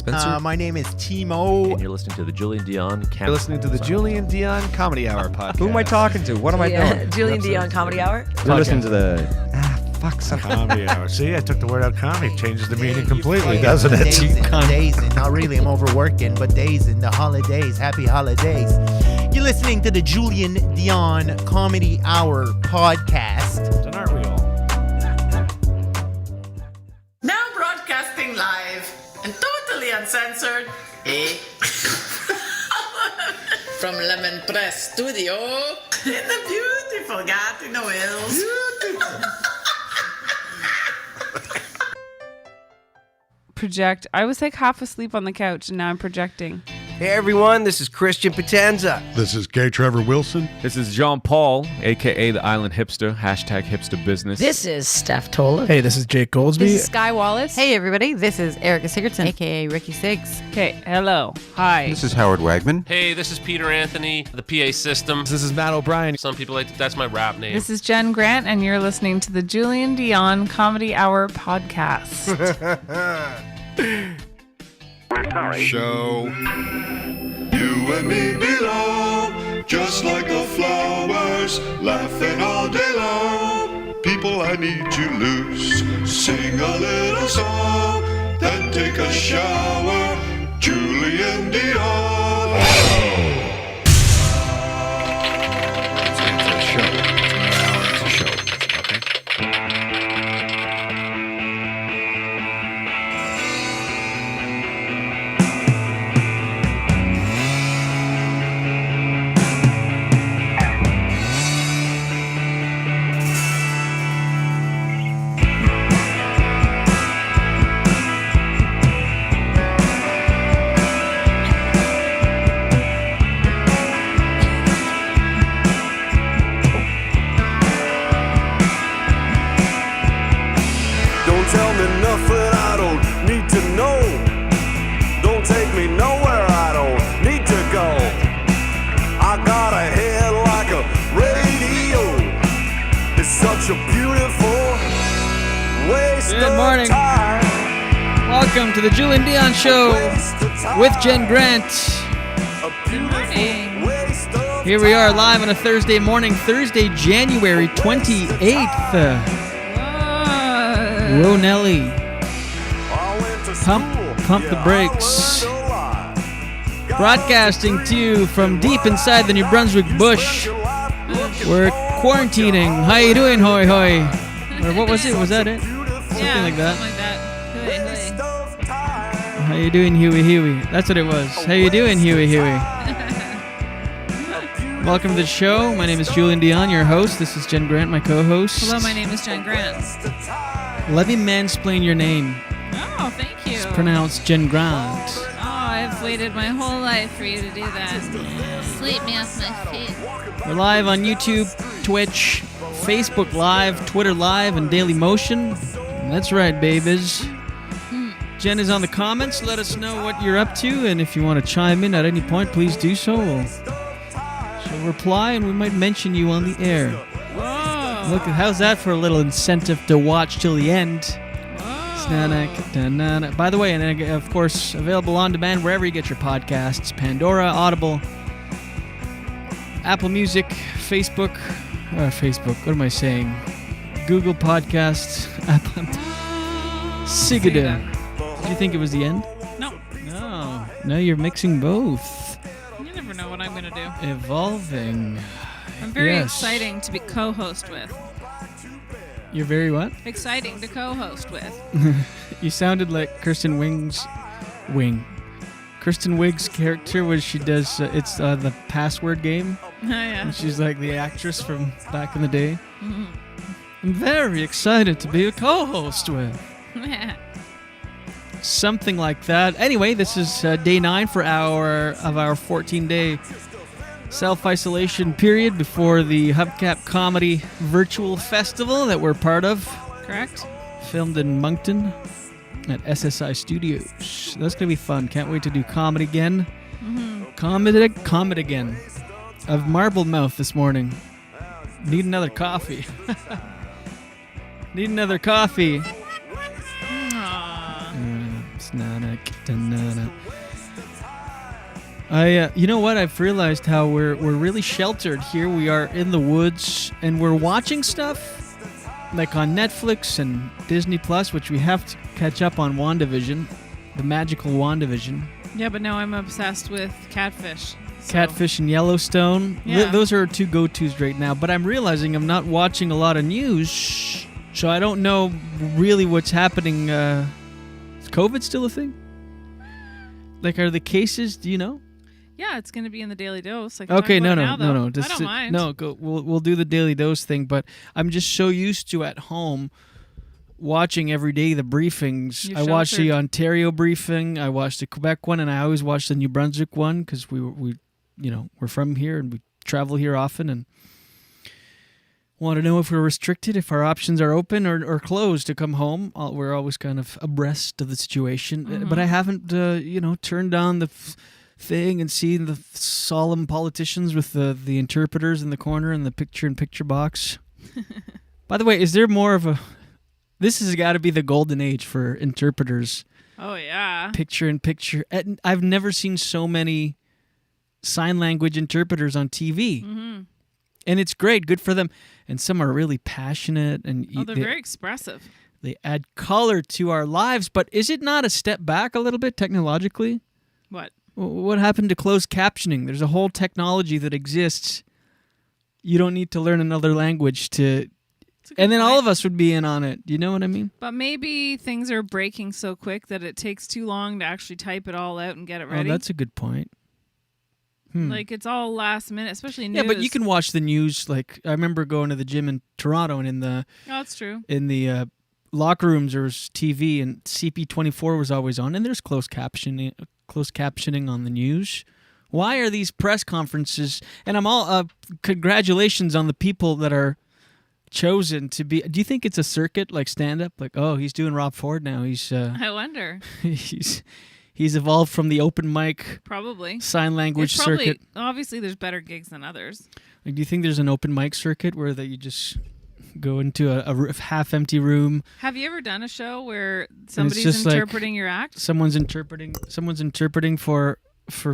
Spencer. My name is Timo. And you're listening to the Julien Dionne You're listening to the Julien Dionne Comedy Hour podcast. Who am I talking to? What am I doing? Julien Dionne Comedy Hour. You're listening to the... Comedy Hour. See, I took the word out comedy. Changes the meaning completely, doesn't it? Dazing. Not really, I'm overworking, but dazing. The holidays. Happy holidays. You're listening to the Julien Dionne Comedy Hour podcast. And aren't we all? Now broadcasting live and totally uncensored, from Lemon Press Studio in the beautiful Gatineau Hills. Project. I was like half asleep on the couch and now I'm projecting. Hey everyone, this is Christian Potenza. This is K. Trevor Wilson. This is Jean Paul, a.k.a. the Island Hipster, hashtag hipster business. This is Steph Tola. Hey, this is Jake Goldsby. This is Sky Wallace. Hey everybody, this is Erica Sigurdsson, aka Ricky Siggs. Okay, hello. Hi. This is Howard Wagman. Hey, this is Peter Anthony, the PA Systems. This is Matt O'Brien. Some people that's my rap name. This is Jen Grant and you're listening to the Julien Dionne Comedy Hour podcast. Show. You and me belong, just like the flowers, laughing all day long. People, I need you loose. Sing a little song, then take a shower. Julien Dionne. It's a show. It's a show. Okay. Good morning. Welcome to the Julien Dionne Show with Jen Grant. Good morning. Here we are live on a Thursday morning, Thursday, January 28th. Whoa, Nelly. Pump the brakes. Broadcasting to you from deep inside the New Brunswick bush. We're quarantining. How you doing, hoy hoy? Or what was it? Was that it? Something like that. How you doing, Huey Huey? That's what it was. How you doing, Huey Huey? Welcome to the show. My name is Julien Dionne, your host. This is Jen Grant, my co-host. Hello, my name is Jen Grant. Let me mansplain your name. Oh, thank you. It's pronounced Jen Grant. Oh, I've waited my whole life for you to do that. Sleep me off my feet. We're live on YouTube, Twitch, Facebook Live, Twitter Live, and Daily Motion. That's right, babies. Jen is on the comments. Let us know what you're up to, and if you want to chime in at any point, please do so. She'll reply, and we might mention you on the air. Whoa. Look, how's that for a little incentive to watch till the end? Whoa. By the way, and of course, available on demand wherever you get your podcasts: Pandora, Audible, Apple Music, Facebook. What am I saying? Google Podcasts, Apple. Sigada. Did you think it was the end? No. No. No, you're mixing both. You never know what I'm going to do. Evolving. I'm very exciting to be co-host with. You're very what? Exciting to co-host with. You sounded like Kirsten Wiig's character when she does, it's the password game. Oh, yeah. And she's like the actress from back in the day. Mm-hmm. I'm very excited to be a co-host with. Yeah. Something like that. Anyway, this is day 9 for our 14-day self-isolation period before the Hubcap Comedy Virtual Festival that we're part of. Correct. Filmed in Moncton at SSI Studios. That's going to be fun. Can't wait to do comedy again. Mm-hmm. Comedy again. Of Marble Mouth this morning. Need another coffee. Need another coffee. internet. You know what? I've realized how we're really sheltered here. We are in the woods, and we're watching stuff like on Netflix and Disney Plus, which we have to catch up on WandaVision, the magical WandaVision. Yeah, but now I'm obsessed with Catfish. Catfish and Yellowstone. Yeah. Those are our two go-tos right now. But I'm realizing I'm not watching a lot of news, so I don't know really what's happening. Is COVID still a thing? Like, are the cases? Do you know? Yeah, it's going to be in the Daily Dose. Okay, no. I don't mind. No, we'll do the Daily Dose thing. But I'm just so used to at home watching every day the briefings. I watched the Ontario briefing. I watched the Quebec one, and I always watch the New Brunswick one because we're from here and we travel here often and want to know if we're restricted, if our options are open or closed to come home. We're always kind of abreast of the situation. But I haven't, turned on the thing and seen the solemn politicians with the interpreters in the corner and the picture-in-picture box. By the way, is there more of a... This has got to be the golden age for interpreters. Oh, yeah. Picture-in-picture. I've never seen so many sign language interpreters on TV. Mm-hmm. And it's great. Good for them. And some are really passionate. And they're very expressive. They add color to our lives. But is it not a step back a little bit technologically? What? What happened to closed captioning? There's a whole technology that exists. You don't need to learn another language to... And then all of us would be in on it. Do you know what I mean? But maybe things are breaking so quick that it takes too long to actually type it all out and get it ready. Oh, that's a good point. Like, it's all last minute, especially news. Yeah, but you can watch the news. Like, I remember going to the gym in Toronto, and in the... Oh, that's true. In the locker rooms, there was TV, and CP24 was always on, and there's closed captioning on the news. Why are these press conferences... And I'm all... congratulations on the people that are chosen to be... Do you think it's a circuit, like stand-up? Like, oh, he's doing Rob Ford now. He's... I wonder. He's evolved from the open mic... Probably. Sign language circuit. Obviously, there's better gigs than others. Like, do you think there's an open mic circuit where that you just go into a half-empty room? Have you ever done a show where somebody's interpreting your act? Someone's interpreting for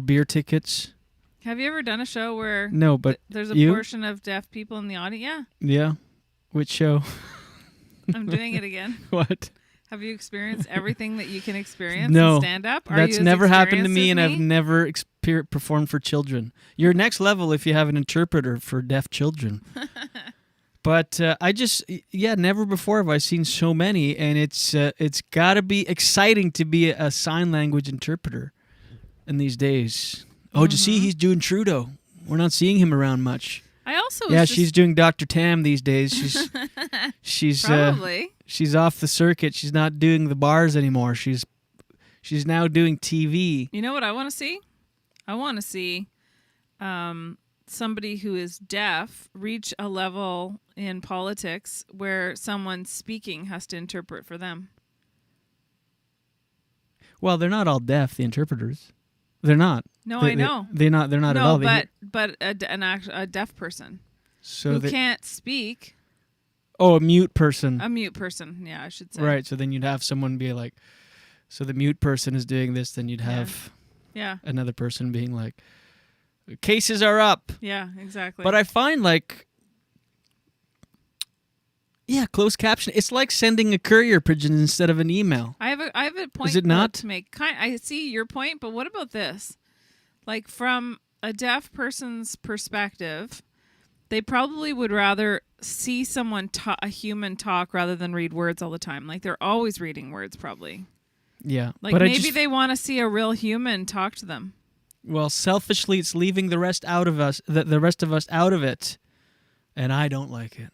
beer tickets. Have you ever done a show where no, but there's a portion of deaf people in the audience? Yeah. Yeah. Which show? I'm doing it again. What? Have you experienced everything that you can experience in stand-up? That's never happened to me, and I've never performed for children. You're next level if you have an interpreter for deaf children. But never before have I seen so many, and it's got to be exciting to be a sign language interpreter in these days. Oh, did you see he's doing Trudeau? We're not seeing him around much. I also she's doing Dr. Tam these days. She's probably she's off the circuit. She's not doing the bars anymore. She's now doing TV. You know what I want to see? I want to see somebody who is deaf reach a level in politics where someone speaking has to interpret for them. Well, they're not all deaf, the interpreters. They're not. No, I know. They're not at all. But a deaf person who can't speak. Oh, a mute person. A mute person, yeah, I should say. Right, so then you'd have someone be like, so the mute person is doing this, then you'd have another person being like, cases are up. Yeah, exactly. But I find closed caption. It's like sending a courier pigeon instead of an email. I have a point. Is it not? To make. I see your point, but what about this? Like, from a deaf person's perspective, they probably would rather see someone a human talk rather than read words all the time. Like, they're always reading words, probably. Yeah, like but maybe they want to see a real human talk to them. Well, selfishly, it's leaving the rest out of us. The rest of us out of it, and I don't like it.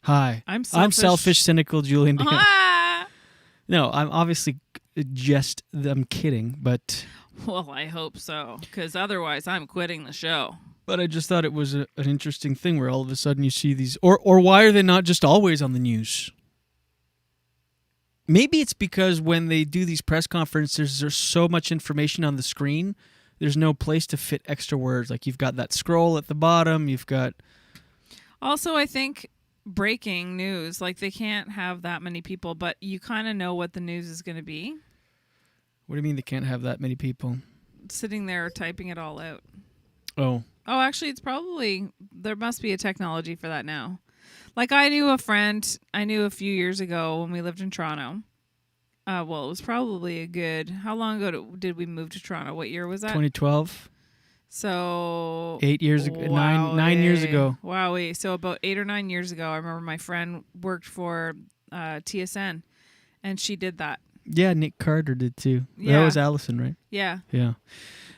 Hi. I'm selfish, cynical Julien Dionne. Ah! No, I'm obviously I'm kidding, but... Well, I hope so, because otherwise I'm quitting the show. But I just thought it was an interesting thing where all of a sudden you see these... Or why are they not just always on the news? Maybe it's because when they do these press conferences, there's so much information on the screen, there's no place to fit extra words. Like, you've got that scroll at the bottom, you've got... Also, I think breaking news, like, they can't have that many people, but you kind of know what the news is going to be. What do you mean they can't have that many people? sitting there typing it all out. Oh. Oh, actually, it's probably, there must be a technology for that now. Like I knew a friend I knew a few years ago when we lived in Toronto. Well, it was probably a good, how long ago did we move to Toronto? What year was that? 2012. So 8 years ago, nine years ago. Wowie. So about 8 or 9 years ago, I remember my friend worked for TSN, and she did that. Yeah, Nick Carter did too. Yeah. That was Allison, right? Yeah. Yeah.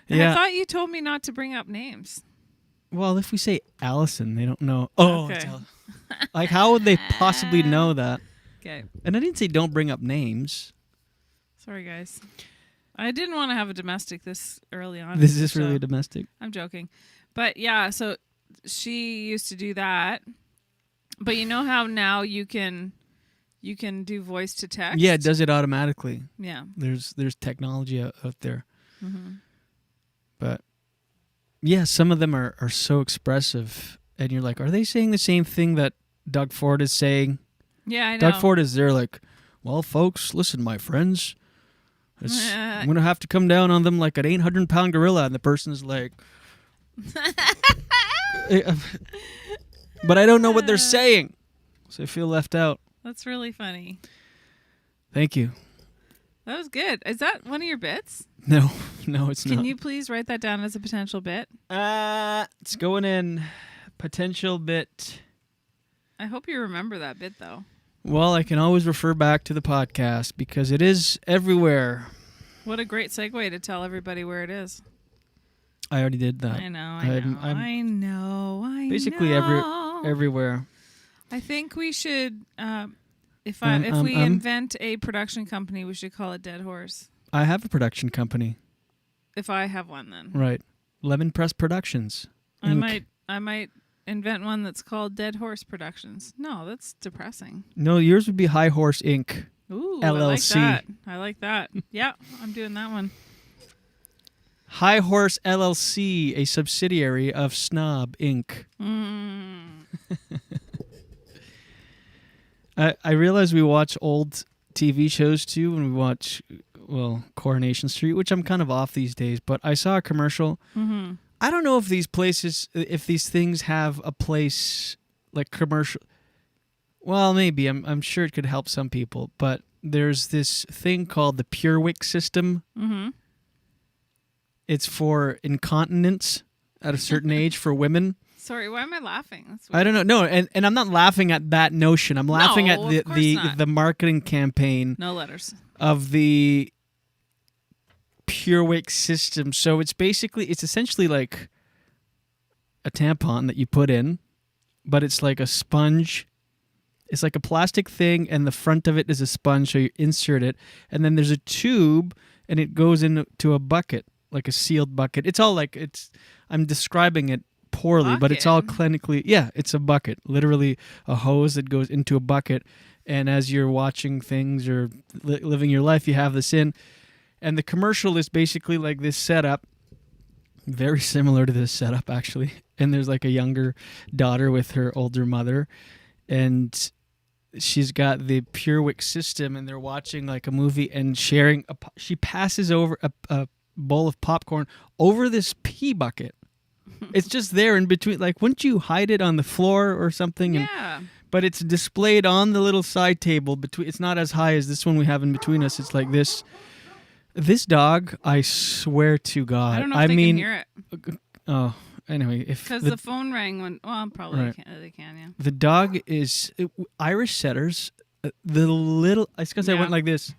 And yeah. I thought you told me not to bring up names. Well, if we say Allison, they don't know. Oh, okay. it's like how would they possibly know that? Okay. And I didn't say don't bring up names. Sorry, guys. I didn't want to have a domestic this early on. This is really a domestic. I'm joking. But yeah, so she used to do that. But you know how now you can do voice to text? Yeah, it does it automatically. Yeah. There's technology out there. Mm-hmm. But yeah, some of them are so expressive, and you're like, are they saying the same thing that Doug Ford is saying? Yeah, I know. Doug Ford is there like, well, folks, listen, my friends, I'm going to have to come down on them like an 800-pound gorilla. And the person's like, but I don't know what they're saying. So I feel left out. That's really funny. Thank you. That was good. Is that one of your bits? No, it's not. Can you please write that down as a potential bit? It's going in potential bit. I hope you remember that bit, though. Well, I can always refer back to the podcast because it is everywhere. What a great segue to tell everybody where it is. I already did that. I know. Basically everywhere. I think we should, if we invent a production company, we should call it Dead Horse. I have a production company. If I have one, then. Right. Lemon Press Productions. I might invent one that's called Dead Horse Productions. No, that's depressing. No, yours would be High Horse Inc. Ooh, LLC. I like that. Yeah, I'm doing that one. High Horse LLC, a subsidiary of Snob Inc. I realize we watch old TV shows too when we watch, Coronation Street, which I'm kind of off these days, but I saw a commercial. Mm-hmm. I don't know if these things have a place like commercial. Well, maybe. I'm sure it could help some people, but there's this thing called the PureWick system. Mm-hmm. It's for incontinence at a certain age for women. Sorry, why am I laughing? That's I don't know. No, and I'm not laughing at that notion. I'm laughing at not. the marketing campaign. No letters. Of the PureWick system. So it's essentially like a tampon that you put in, but it's like a sponge. It's like a plastic thing, and the front of it is a sponge, so you insert it, and then there's a tube, and it goes into a bucket, like a sealed bucket. It's all like, I'm describing it poorly, but it's all clinically, it's a bucket, literally a hose that goes into a bucket, and as you're watching things or living your life, you have this in, and the commercial is basically like this setup, very similar to this setup, actually, and there's like a younger daughter with her older mother, and she's got the PureWick system, and they're watching like a movie and sharing. She passes over a bowl of popcorn over this pee bucket. It's just there in between. Like, wouldn't you hide it on the floor or something? Yeah. But it's displayed on the little side table. It's not as high as this one we have in between us. It's like this. This dog, I swear to God. I don't know if they can hear it. Oh. Anyway, because the phone rang when probably right. they can, yeah. The dog is Irish setters. The little, it's because I went like this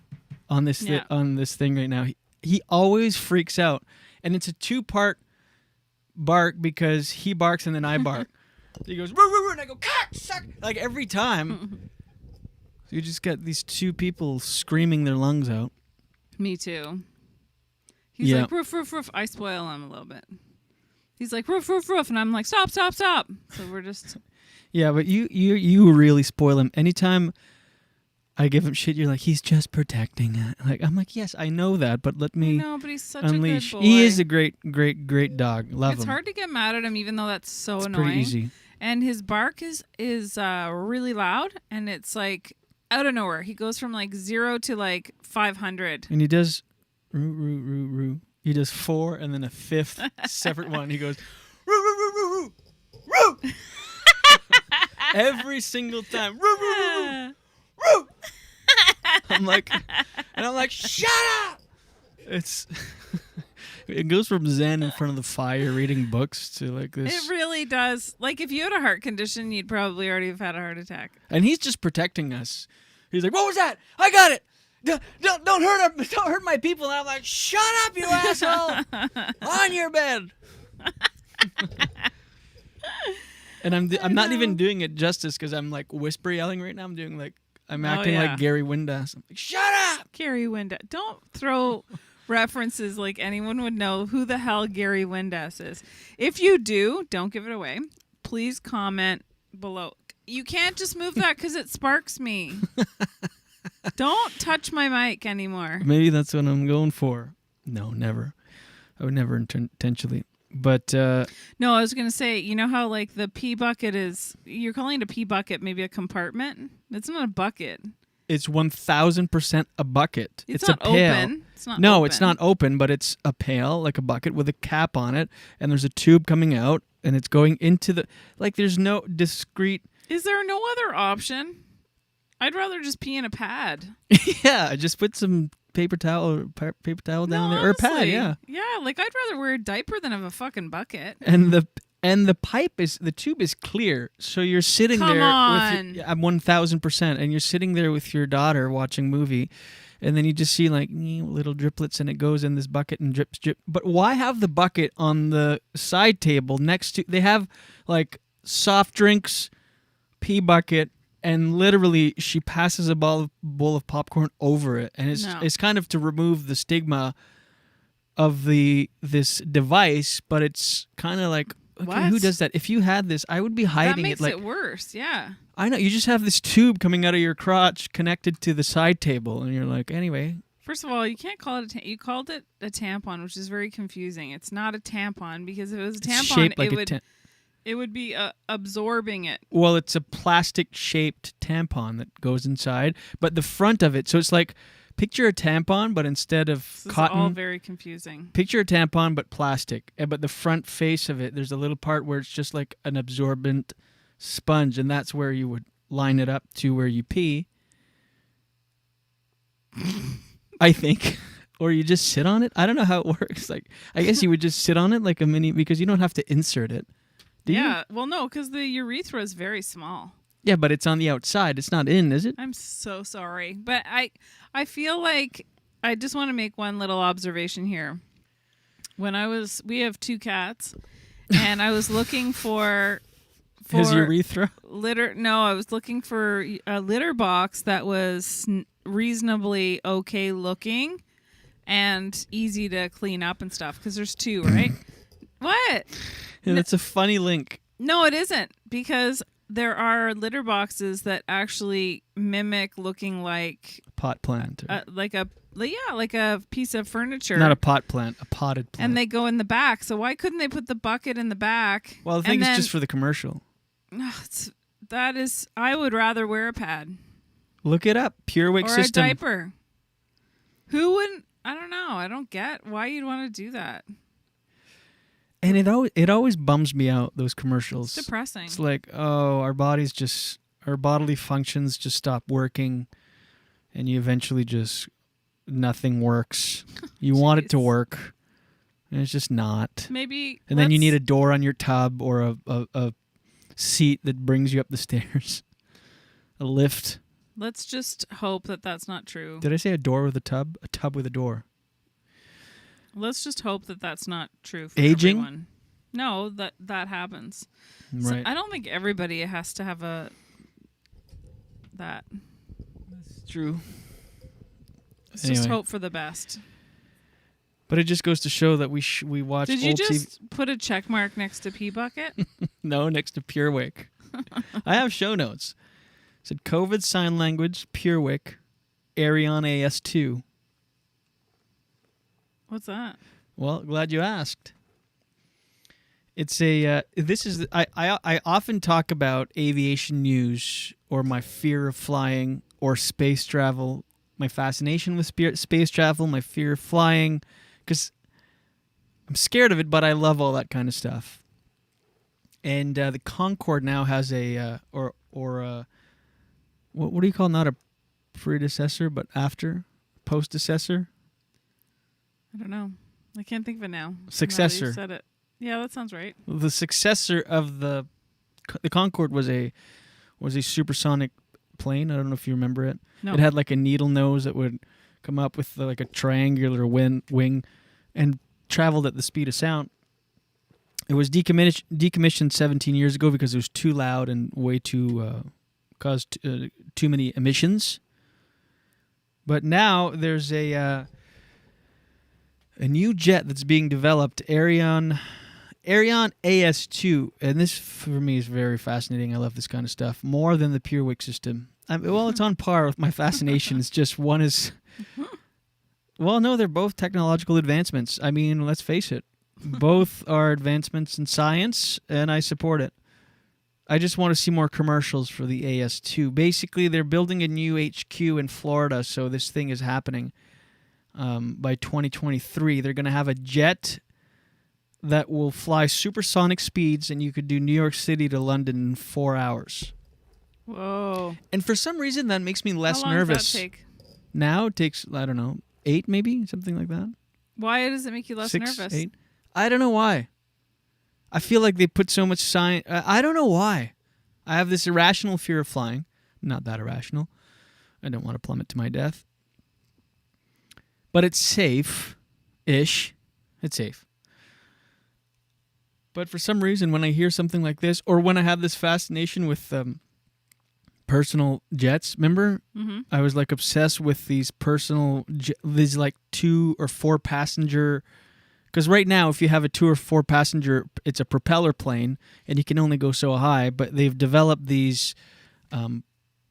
on this on this thing right now. He always freaks out, and it's a 2-part bark because he barks and then I bark. He goes roo, roo, roo, and I go suck like every time. So you just got these two people screaming their lungs out. Me too. He's like roof roof roof. I spoil him a little bit. He's like, roof, roof, roof. And I'm like, stop, stop, stop. So we're just... Yeah, but you really spoil him. Anytime I give him shit, you're like, he's just protecting it. I'm like, yes, I know that, but let me but he's such unleash. a good boy. He is a great, great, great dog. Love him. It's hard to get mad at him, even though that's so annoying. Pretty easy. And his bark is really loud, and it's like out of nowhere. He goes from like 0 to like 500. And he does Roo, roo, roo, roo. He does 4 and then a 5th separate one. He goes, roo, roo, roo, roo, roo, roo. Every single time. Roo, roo, roo, roo, roo. I'm like, shut up. It goes from Zen in front of the fire reading books to like this. It really does. Like if you had a heart condition, you'd probably already have had a heart attack. And he's just protecting us. He's like, what was that? I got it. Don't hurt my people. And I'm like, shut up, you asshole. On your bed. And I'm not even doing it justice because I'm like whisper yelling right now. I'm acting like Gary Windass. I'm like, shut up, Gary Windass. Don't throw references like anyone would know who the hell Gary Windass is. If you do, don't give it away. Please comment below. You can't just move that because it sparks me. Don't touch my mic anymore. Maybe that's what I'm going for. No, never. I would never intentionally. But no, I was gonna say, you know how like the pee bucket is? You're calling it a pee bucket, maybe a compartment. It's not a bucket. It's 1,000% a bucket. It's a not pail. open. It's not. No, open. it's not open, but it's a pail, like a bucket with a cap on it, and there's a tube coming out, and it's going into the like. There's no discrete. Is there no other option? I'd rather just pee in a pad. Yeah, just put some paper towel down there, or a pad. Yeah, like I'd rather wear a diaper than have a fucking bucket. And the tube is clear, so you're sitting there. On. With 1,000%, and you're sitting there with your daughter watching movie, and then you just see like little driplets, and it goes in this bucket and drips, drip. But why have the bucket on the side table next to? They have like soft drinks, pee bucket. And literally, she passes a bowl of popcorn over it, and it's kind of to remove the stigma of this device. But it's kind of like, okay, who does that? If you had this, I would be hiding it. That makes it worse. Yeah, I know. You just have this tube coming out of your crotch connected to the side table, and you're like, anyway. First of all, you can't call it you called it a tampon, which is very confusing. It's not a tampon because if it was a tampon, it would be absorbing it. Well, it's a plastic-shaped tampon that goes inside, but the front of it, so it's like, picture a tampon, but instead of cotton. This is all very confusing. Picture a tampon, but plastic. But the front face of it, there's a little part where it's just like an absorbent sponge, and that's where you would line it up to where you pee. I think. Or you just sit on it. I don't know how it works. Like, I guess you would just sit on it like a mini, because you don't have to insert it. Yeah, well, no, because the urethra is very small. Yeah, but it's on the outside. It's not in, is it? I'm so sorry. But I feel like I just want to make one little observation here. We have 2 cats, and I was looking for his urethra litter. No, I was looking for a litter box that was reasonably okay looking and easy to clean up and stuff, because there's 2, right? What? And it's a funny link. No, it isn't, because there are litter boxes that actually mimic looking like a pot plant, like a piece of furniture. Not a pot plant, a potted plant. And they go in the back. So why couldn't they put the bucket in the back? Well, the thing is just for the commercial. I would rather wear a pad. Look it up. PureWick Systems. Or a diaper. Who wouldn't? I don't know. I don't get why you'd want to do that. And it always bums me out, those commercials. It's depressing. It's like, oh, our bodily functions just stop working, and you eventually just, nothing works. You want it to work, and it's just not. Maybe. And then you need a door on your tub, or a seat that brings you up the stairs. A lift. Let's just hope that that's not true. Did I say a door with a tub? A tub with a door. Let's just hope that that's not true for aging. Everyone. No, that happens. Right. So I don't think everybody has to have that. That's true. Let's just hope for the best. But it just goes to show that we watch. Did you just put a check mark next to Pee Bucket? No, next to PureWick. I have show notes. It said COVID sign language, PureWick, Arion AS2. What's that? Well, glad you asked. It's a. I often talk about aviation news or my fear of flying or space travel my fascination with space travel, my fear of flying, because I'm scared of it, but I love all that kind of stuff. And the Concorde now has a what do you call, not a predecessor, but postdecessor? I don't know. I can't think of it now. Successor. Now that you said it. Yeah, that sounds right. The successor of the Concorde was a supersonic plane. I don't know if you remember it. No. It had like a needle nose that would come up with like a triangular wing and traveled at the speed of sound. It was decommissioned 17 years ago because it was too loud and way too caused too many emissions. But now there's a new jet that's being developed, Ariane AS2, and this for me is very fascinating. I love this kind of stuff more than the PureWick system. It's on par with my fascination. It's just one is, well, no, they're both technological advancements. I mean, let's face it, both are advancements in science, and I support it. I just want to see more commercials for the AS2. Basically, they're building a new HQ in Florida, so this thing is happening. By 2023, they're going to have a jet that will fly supersonic speeds, and you could do New York City to London in 4 hours. Whoa. And for some reason, that makes me less How long nervous. does that take? Now it takes, I don't know, 8 maybe? Something like that. Why does it make you less 6, nervous? 8? I don't know why. I feel like they put so much science. I don't know why. I have this irrational fear of flying. Not that irrational. I don't want to plummet to my death. But it's safe-ish. It's safe. But for some reason, when I hear something like this, or when I have this fascination with personal jets, remember? Mm-hmm. I was like obsessed with these these like 2 or 4 passenger. Because right now, if you have a 2 or 4 passenger, it's a propeller plane, and you can only go so high. But they've developed these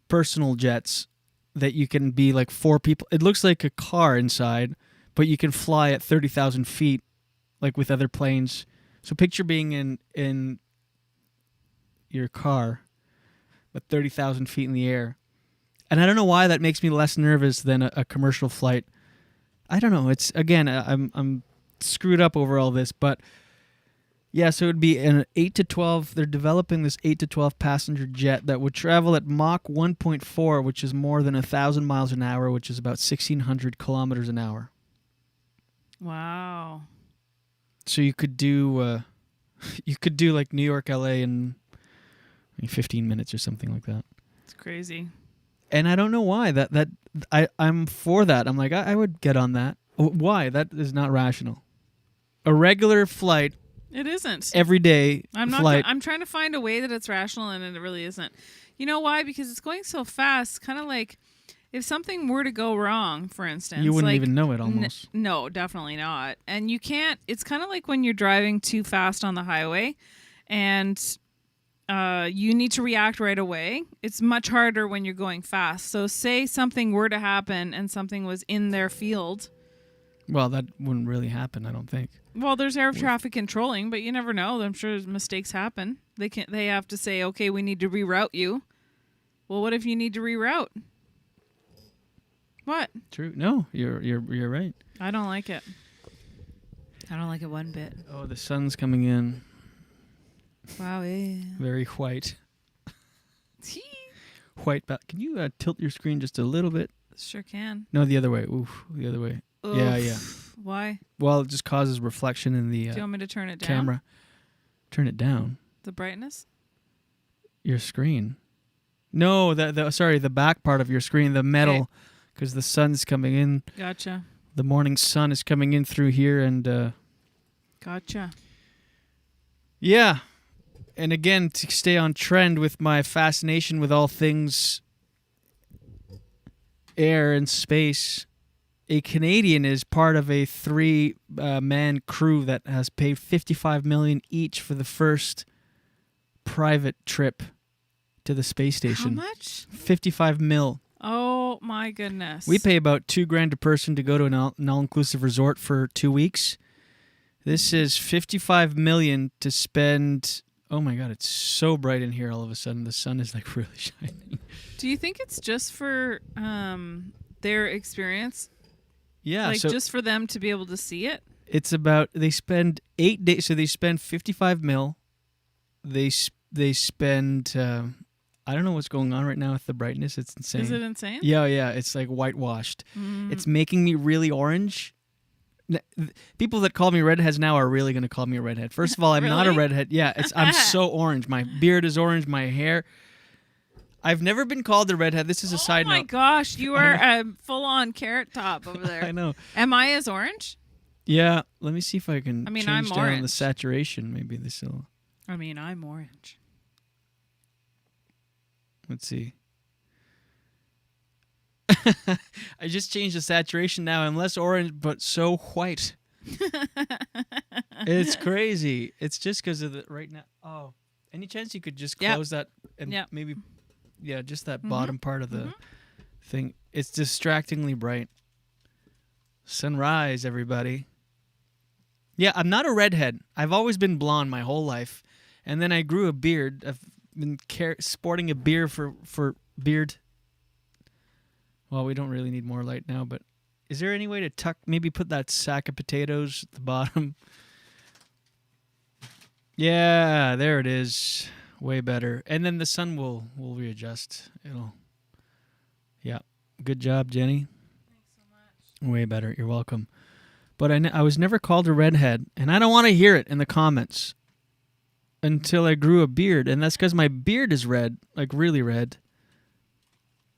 personal jets that you can be like 4 people. It looks like a car inside, but you can fly at 30,000 feet, like with other planes. So picture being in your car, but 30,000 feet in the air. And I don't know why that makes me less nervous than a commercial flight. I don't know. It's again, I'm screwed up over all this, but yeah, so it would be an 8 to 12. They're developing this 8 to 12 passenger jet that would travel at Mach 1.4, which is more than 1,000 miles an hour, which is about 1,600 kilometers an hour. Wow. So you could do like New York, LA in 15 minutes or something like that. It's crazy. And I don't know why I'm for that. I'm like, I would get on that. Why? That is not rational. A regular flight. It isn't. Every day flight. I'm trying to find a way that it's rational, and it really isn't. You know why? Because it's going so fast. Kind of like if something were to go wrong, for instance. You wouldn't even know it almost. No, definitely not. And you can't. It's kind of like when you're driving too fast on the highway, and you need to react right away. It's much harder when you're going fast. So say something were to happen and something was in their field. Well, that wouldn't really happen, I don't think. Well, there's air traffic controlling, but you never know. I'm sure mistakes happen. They have to say, okay, we need to reroute you. Well, what if you need to reroute? What? True. No, you're right. I don't like it. I don't like it one bit. Oh, the sun's coming in. Wow, yeah. Very white. White. Can you tilt your screen just a little bit? Sure can. No, the other way. Oof, the other way. Oof. Yeah. Why? Well, it just causes reflection in the Do you want me to turn it down? camera. Turn it down. The brightness? Your screen. No, the back part of your screen, the metal, because the sun's coming in. Gotcha. The morning sun is coming in through here, and Gotcha. Yeah. And again, to stay on trend with my fascination with all things air and space, a Canadian is part of a 3-man crew that has paid $55 million each for the first private trip to the space station. How much? $55 million. Oh my goodness. We pay about $2,000 a person to go to an all-inclusive resort for 2 weeks. This is $55 million to spend. Oh my God, it's so bright in here all of a sudden. The sun is like really shining. Do you think it's just for their experience? Yeah. Like so just for them to be able to see it? it's about, they spend 8 days. So they spend 55 mil. They spend, I don't know what's going on right now with the brightness. It's insane. Is it insane? Yeah. It's like whitewashed. It's making me really orange. People that call me redheads now are really going to call me a redhead. First of all, I'm not a redhead. Yeah, I'm so orange. My beard is orange. My hair. I've never been called a redhead. This is a side note. Oh my gosh, you are a full-on carrot top over there. I know. Am I as orange? Yeah, let me see if I can change I'm down orange. the saturation. Maybe this will. I'm orange. Let's see. I just changed the saturation now. I'm less orange, but so white. It's crazy. It's just because of the right now. Oh, any chance you could just close that and maybe, just that bottom part of the thing. It's distractingly bright. Sunrise, everybody. Yeah, I'm not a redhead. I've always been blonde my whole life, and then I grew a beard. I've been sporting a beard for beard. Well, we don't really need more light now, but is there any way to maybe put that sack of potatoes at the bottom? Yeah, there it is. Way better. And then the sun will readjust. Yeah. Good job, Jenny. Thanks so much. Way better. You're welcome. But I was never called a redhead, and I don't want to hear it in the comments until I grew a beard, and that's because my beard is red, like really red.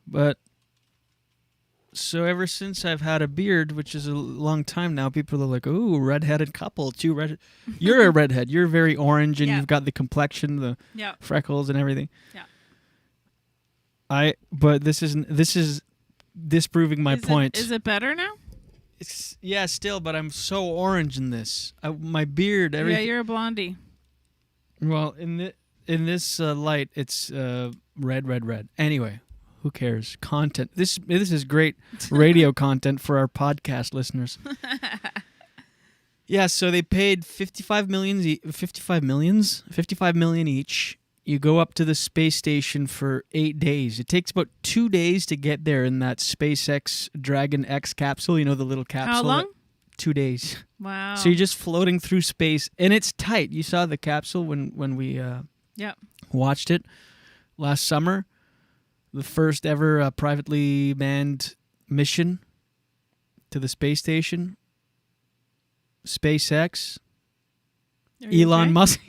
But so ever since I've had a beard, which is a long time now, people are like, "Ooh, redheaded couple, two red." You're a redhead. You're very orange, and you've got the complexion, the freckles, and everything. Yeah. But this is disproving my point. Is it better now? Still, but I'm so orange in this. My beard, everything. Yeah, you're a blondie. Well, in this light, it's red. Anyway. Who cares? Content. This is great radio content for our podcast listeners. Yeah, so they paid $55 million each. You go up to the space station for 8 days. It takes about 2 days to get there in that SpaceX Dragon X capsule. You know, the little capsule. How long? 2 days. Wow. So you're just floating through space, and it's tight. You saw the capsule when we watched it last summer. The first ever privately manned mission to the space station. SpaceX. Elon Musk.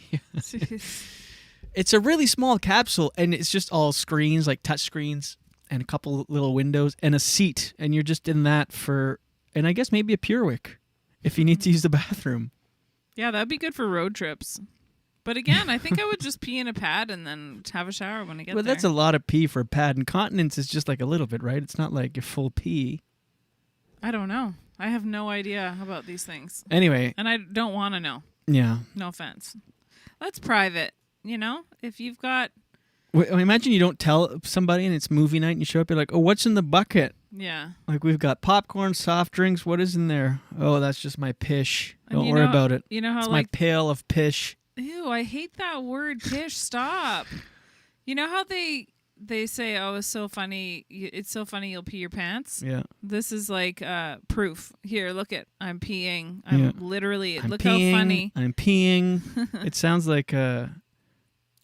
It's a really small capsule, and it's just all screens, like touch screens, and a couple little windows, and a seat. And you're just in that and I guess maybe a PureWick if you need to use the bathroom. Yeah, that'd be good for road trips. But again, I think I would just pee in a pad and then have a shower when I get there. Well, that's a lot of pee for a pad. Incontinence is just like a little bit, right? It's not like a full pee. I don't know. I have no idea about these things. Anyway. And I don't want to know. Yeah. No offense. That's private, If you've got... Imagine you don't tell somebody and it's movie night and you show up, you're like, oh, what's in the bucket? Yeah. Like, we've got popcorn, soft drinks. What is in there? Oh, that's just my pish. Don't worry about it. You know how it's my pail of pish. Ew, I hate that word, pish. Stop. You know how they say, oh, it's so funny you'll pee your pants? Yeah. This is like proof. Here, look it. I'm peeing. Look peeing, how funny. I'm peeing. It sounds like I'm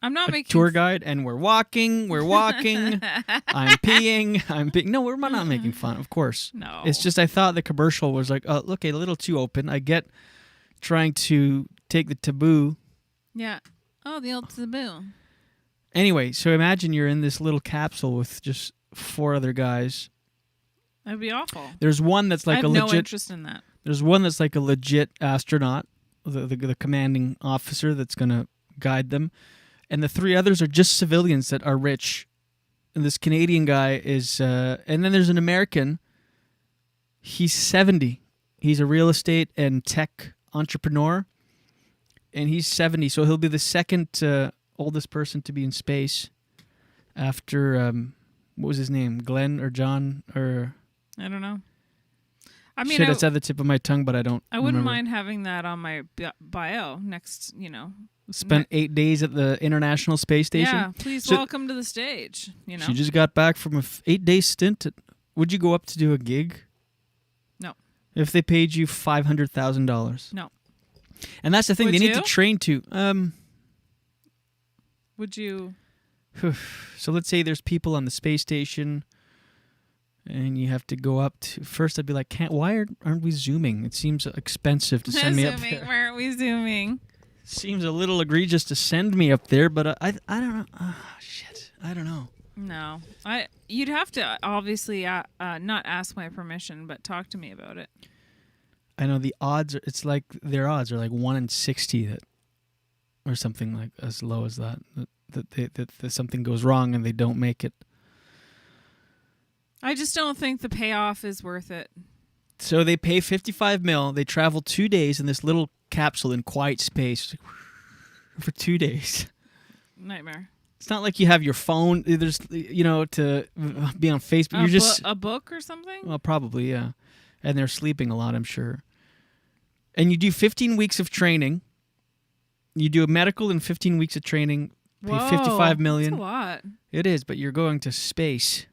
not making tour guide, and we're walking. I'm peeing. No, we're not making fun, of course. No. It's just I thought the commercial was like, oh, look, a little too open. I get trying to take the taboo. Yeah. Oh, the old taboo. Anyway, so imagine you're in this little capsule with just 4 other guys. That'd be awful. There's one that's like I have no interest in that. There's one that's like a legit astronaut, the commanding officer that's going to guide them. And the 3 others are just civilians that are rich. And this Canadian guy is... and then there's an American. He's 70. He's a real estate and tech entrepreneur. And he's 70, so he'll be the second oldest person to be in space after... what was his name? Glenn or John or... I don't know. I mean, it's at the tip of my tongue, but I don't wouldn't remember. mind having that on my bio next, Spent 8 days at the International Space Station. Yeah, please welcome to the stage. She just got back from a 8-day stint at Would you go up to do a gig? No. If they paid you $500,000? No. And that's the thing. Would they need you? to train to. Would you? So let's say there's people on the space station, and you have to go up to. First, I'd be like, why aren't we zooming? It seems expensive to send me up there. Why aren't we zooming? Seems a little egregious to send me up there, but I don't know. Shit, I don't know. No, you'd have to obviously not ask my permission, but talk to me about it. I know the odds. It's like their odds are like 1 in 60 that, or something like as low as that. That something goes wrong and they don't make it. I just don't think the payoff is worth it. So they pay $55 million. They travel 2 days in this little capsule in quiet space for 2 days. Nightmare. It's not like you have your phone. There's, to be on Facebook. You're just a book or something. Well, probably, yeah. And they're sleeping a lot, I'm sure. And you do 15 weeks of training. You do a medical and 15 weeks of training. Pay $55 million. That's a lot. It is, but you're going to space.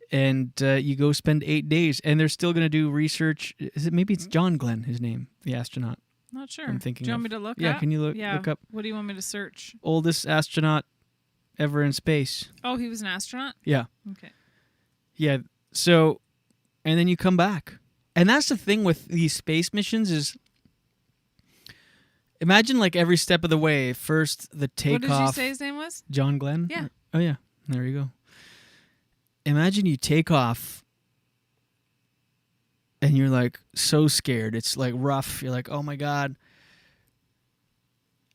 And you go spend 8 days, and they're still going to do research. Maybe it's John Glenn, his name, the astronaut. Not sure. I'm thinking. Do you want me to look up? Yeah, can you look up? What do you want me to search? Oldest astronaut ever in space. Oh, he was an astronaut? Yeah. Okay. Yeah. So, and then you come back. And that's the thing with these space missions is, imagine like every step of the way. First, the takeoff. What did you say his name was? John Glenn? Yeah. Oh, yeah. There you go. Imagine you take off and you're like so scared. It's like rough. You're like, oh my God.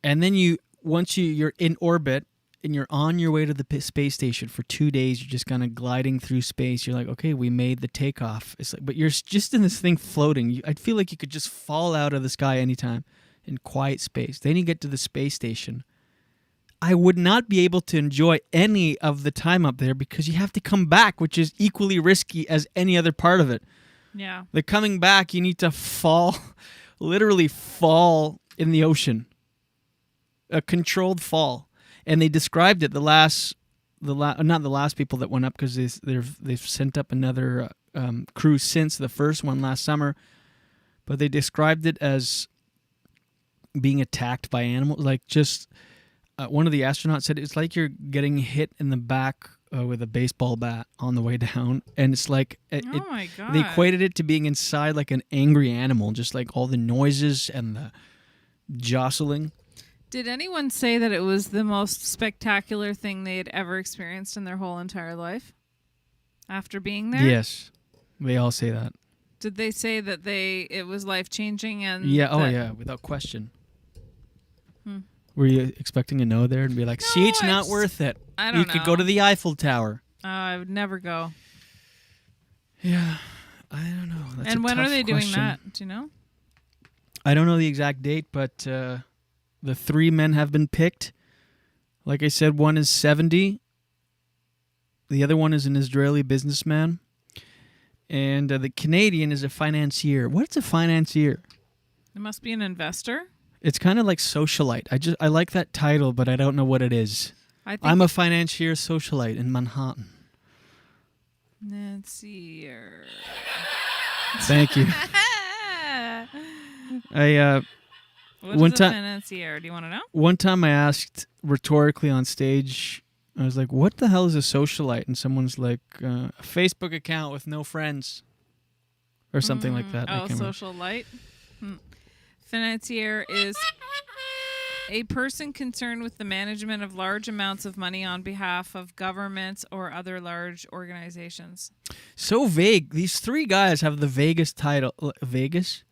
And then once you're in orbit and you're on your way to the space station for 2 days, you're just kind of gliding through space. You're like, okay, we made the takeoff. It's like, but you're just in this thing floating. I feel like you could just fall out of the sky anytime in quiet space. Then you get to the space station. I would not be able to enjoy any of the time up there because you have to come back, which is equally risky as any other part of it. Yeah. The coming back, you need to literally fall in the ocean. A controlled fall. And they described it, not the last people that went up because they've sent up another cruise since the first one last summer, but they described it as being attacked by animals. Like just one of the astronauts said it's like you're getting hit in the back with a baseball bat on the way down, and it's like oh my God. They equated it to being inside like an angry animal, just like all the noises and the jostling. Did anyone say that it was the most spectacular thing they had ever experienced in their whole entire life after being there? Yes, they all say that. Did they say that it was life-changing? And yeah, yeah, without question. Were you expecting a no there and be like, see, it's not worth it? I don't know. You could go to the Eiffel Tower. I would never go. Yeah, I don't know. That's and a when are tough they question. doing that? Do you know? I don't know the exact date, but the 3 men have been picked. Like I said, one is 70. The other one is an Israeli businessman. And the Canadian is a financier. What's a financier? It must be an investor. It's kind of like socialite. I like that title, but I don't know what it is. I'm a financier socialite in Manhattan. Financier. Thank you. What is a financier? Do you want to know? One time I asked rhetorically on stage, I was like, what the hell is a socialite? And someone's like, a Facebook account with no friends. Or something like that. Oh, socialite? Financier is a person concerned with the management of large amounts of money on behalf of governments or other large organizations. So vague. These 3 guys have the vaguest title. Vegas?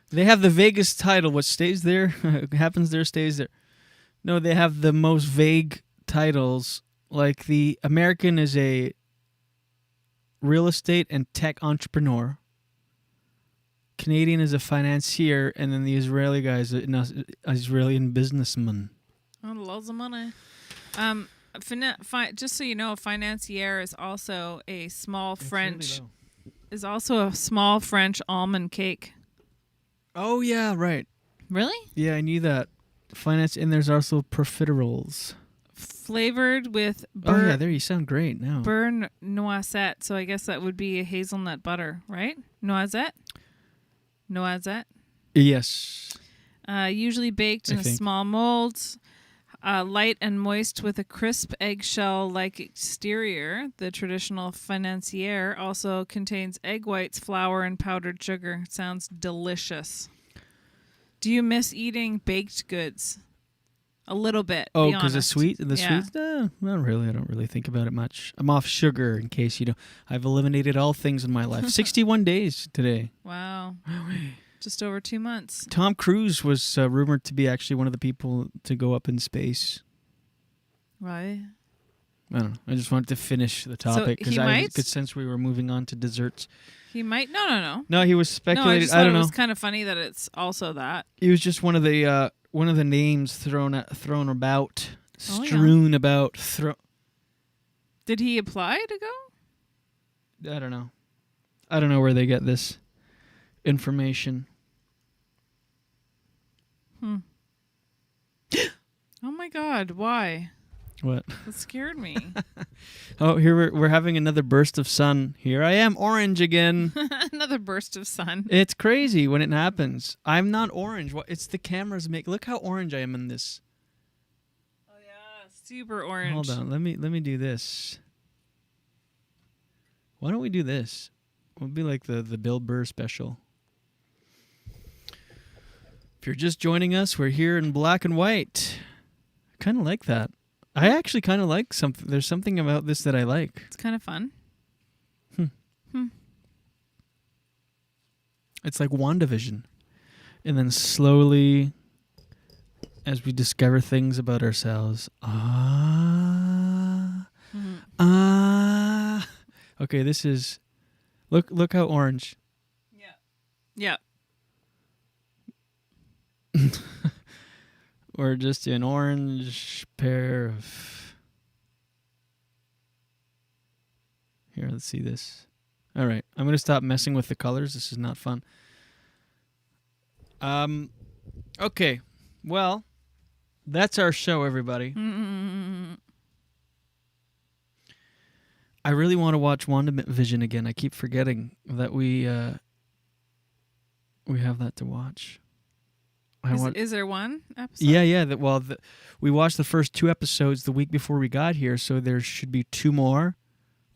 They have the vaguest title. What stays there, happens there, stays there. No, they have the most vague titles. Like the American is a real estate and tech entrepreneur. Canadian is a financier, and then the Israeli guy is an Israeli businessman. Oh, loads of money. Just so you know, a financier is also a small French almond cake. Oh yeah, right. Really? Yeah, I knew that. Finance, and there's also profiteroles. flavored with Oh yeah, there you sound great now. burn noisette. So I guess that would be a hazelnut butter, right? Noisette. Yes. Usually baked in a small mold, light and moist with a crisp eggshell-like exterior. The traditional financier also contains egg whites, flour, and powdered sugar. Sounds delicious. Do you miss eating baked goods? A little bit. Oh, because the sweets? No, not really. I don't really think about it much. I'm off sugar, in case you don't. I've eliminated all things in my life. 61 days today. Wow. Just over 2 months. Tom Cruise was rumored to be actually one of the people to go up in space. Why? I don't know. I just wanted to finish the topic because I could sense we were moving on to desserts. He might. No. No, he was speculating. No, I just I thought don't know. it was kind of funny that it's also that. He was just one of the names thrown about, strewn about. Did he apply to go? I don't know. I don't know where they get this information. Oh my God! Why? What? That scared me. Oh, here we're having another burst of sun. Here I am, orange again. Another burst of sun. It's crazy when it happens. I'm not orange. It's the cameras make. Look how orange I am in this. Oh yeah, super orange. Hold on. Let me do this. Why don't we do this? It'll be like the Bill Burr special. If you're just joining us, we're here in black and white. I kind of like that. I actually kind of like something. There's something about this that I like. It's kind of fun. It's like WandaVision. And then slowly, as we discover things about ourselves. Okay, this is... Look how orange. Yeah. Or just an orange pair of... Here, let's see this. All right, I'm going to stop messing with the colors. This is not fun. Okay, well, that's our show, everybody. I really want to watch WandaVision again. I keep forgetting that we have that to watch. Is there one episode? Yeah. We watched the first 2 episodes the week before we got here, so there should be 2 more,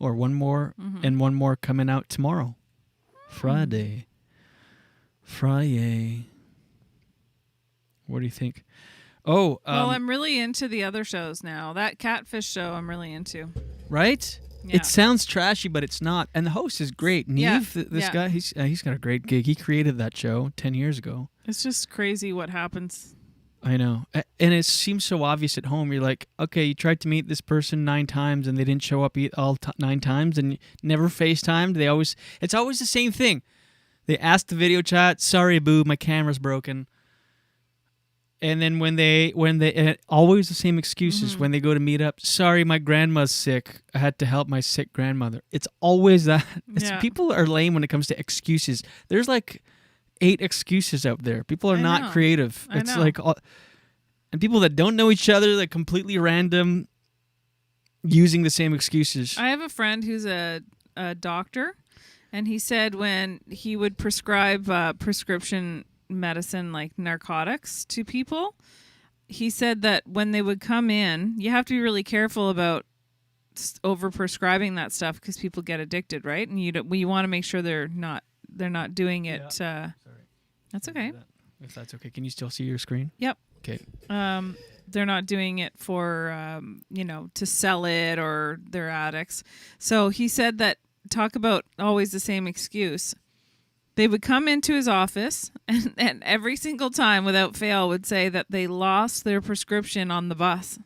or 1 more, and 1 more coming out tomorrow. Friday. What do you think? Oh, well, I'm really into the other shows now. That Catfish show I'm really into. Right? Yeah. It sounds trashy, but it's not. And the host is great. Neve, this guy, he's got a great gig. He created that show 10 years ago. It's just crazy what happens. I know. And it seems so obvious at home. You're like, okay, you tried to meet this person 9 times and they didn't show up 9 times and never FaceTimed. It's always the same thing. They ask the video chat, sorry, boo, my camera's broken. And then when they always the same excuses when they go to meet up. Sorry, my grandma's sick. I had to help my sick grandmother. It's always that. People are lame when it comes to excuses. There's like 8 excuses out there. People are not creative. It's like, and people that don't know each other, like completely random, using the same excuses. I have a friend who's a doctor, and he said when he would prescribe prescription medicine like narcotics to people, he said that when they would come in, you have to be really careful about over prescribing that stuff because people get addicted, right? And you want to make sure they're not doing it. Sorry, that's okay. If that's okay, can you still see your screen? Yep. Okay. They're not doing it for to sell it, or they're addicts. So he said that, talk about always the same excuse. They would come into his office and every single time without fail would say that they lost their prescription on the bus.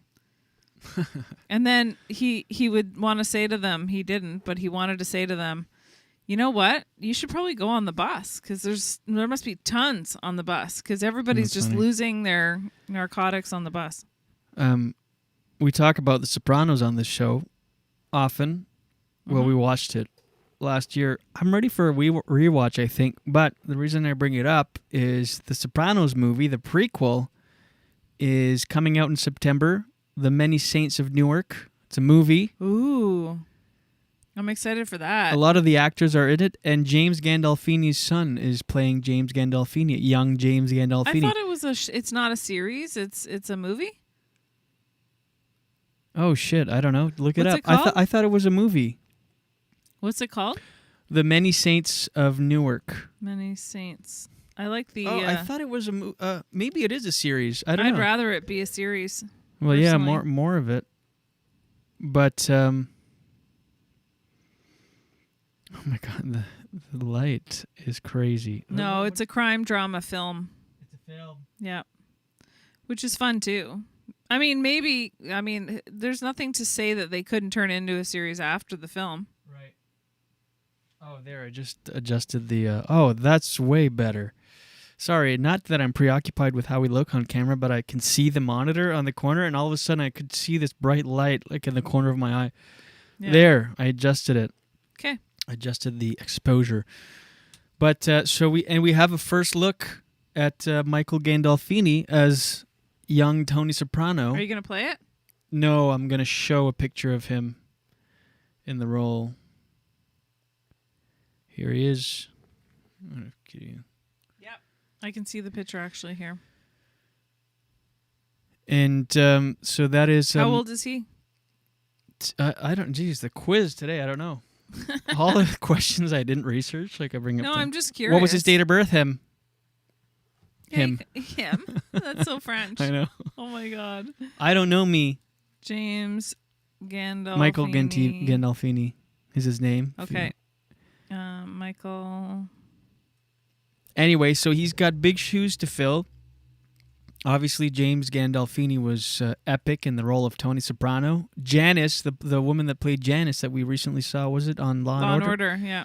And then he would want to say to them, he didn't, but he wanted to say to them, you know what? You should probably go on the bus because there must be tons on the bus because everybody's just losing their narcotics on the bus. We talk about The Sopranos on this show often. Well, we watched it last year. I'm ready for a rewatch, I think. But the reason I bring it up is The Sopranos movie, the prequel, is coming out in September. The Many Saints of Newark. It's a movie. Ooh. I'm excited for that. A lot of the actors are in it, and James Gandolfini's son is playing James Gandolfini, young James Gandolfini. I thought it was it's not a series. It's a movie. Oh shit! I don't know. Look it What's up. it called? I thought it was a movie. What's it called? The Many Saints of Newark. Many Saints. I like the. I thought it was a movie. Maybe it is a series. I don't know. I'd rather it be a series. Well, yeah, personally. more of it. But oh my god, the light is crazy. No, it's a crime drama film. It's a film. Yeah. Which is fun too. I mean, there's nothing to say that they couldn't turn into a series after the film. Right. Oh, there, I just adjusted the that's way better. Sorry, not that I'm preoccupied with how we look on camera, but I can see the monitor on the corner, and all of a sudden I could see this bright light like in the corner of my eye. Yeah. There, I adjusted it. Okay. Adjusted the exposure. But we have a first look at Michael Gandolfini as young Tony Soprano. Are you going to play it? No, I'm going to show a picture of him in the role. Here he is. Yep. I can see the picture actually here. And so that is... How old is he? I don't... Geez, the quiz today, I don't know. All the questions I didn't research, like I bring up... No, I'm just curious. What was his date of birth? Him. Him. That's so French. I know. Oh my god. I don't know me. James Gandolfini. Michael Gandolfini is his name. Okay. Michael. Anyway, so he's got big shoes to fill. Obviously, James Gandolfini was epic in the role of Tony Soprano. Janice, the woman that played Janice that we recently saw, was it on Law and Order? Yeah.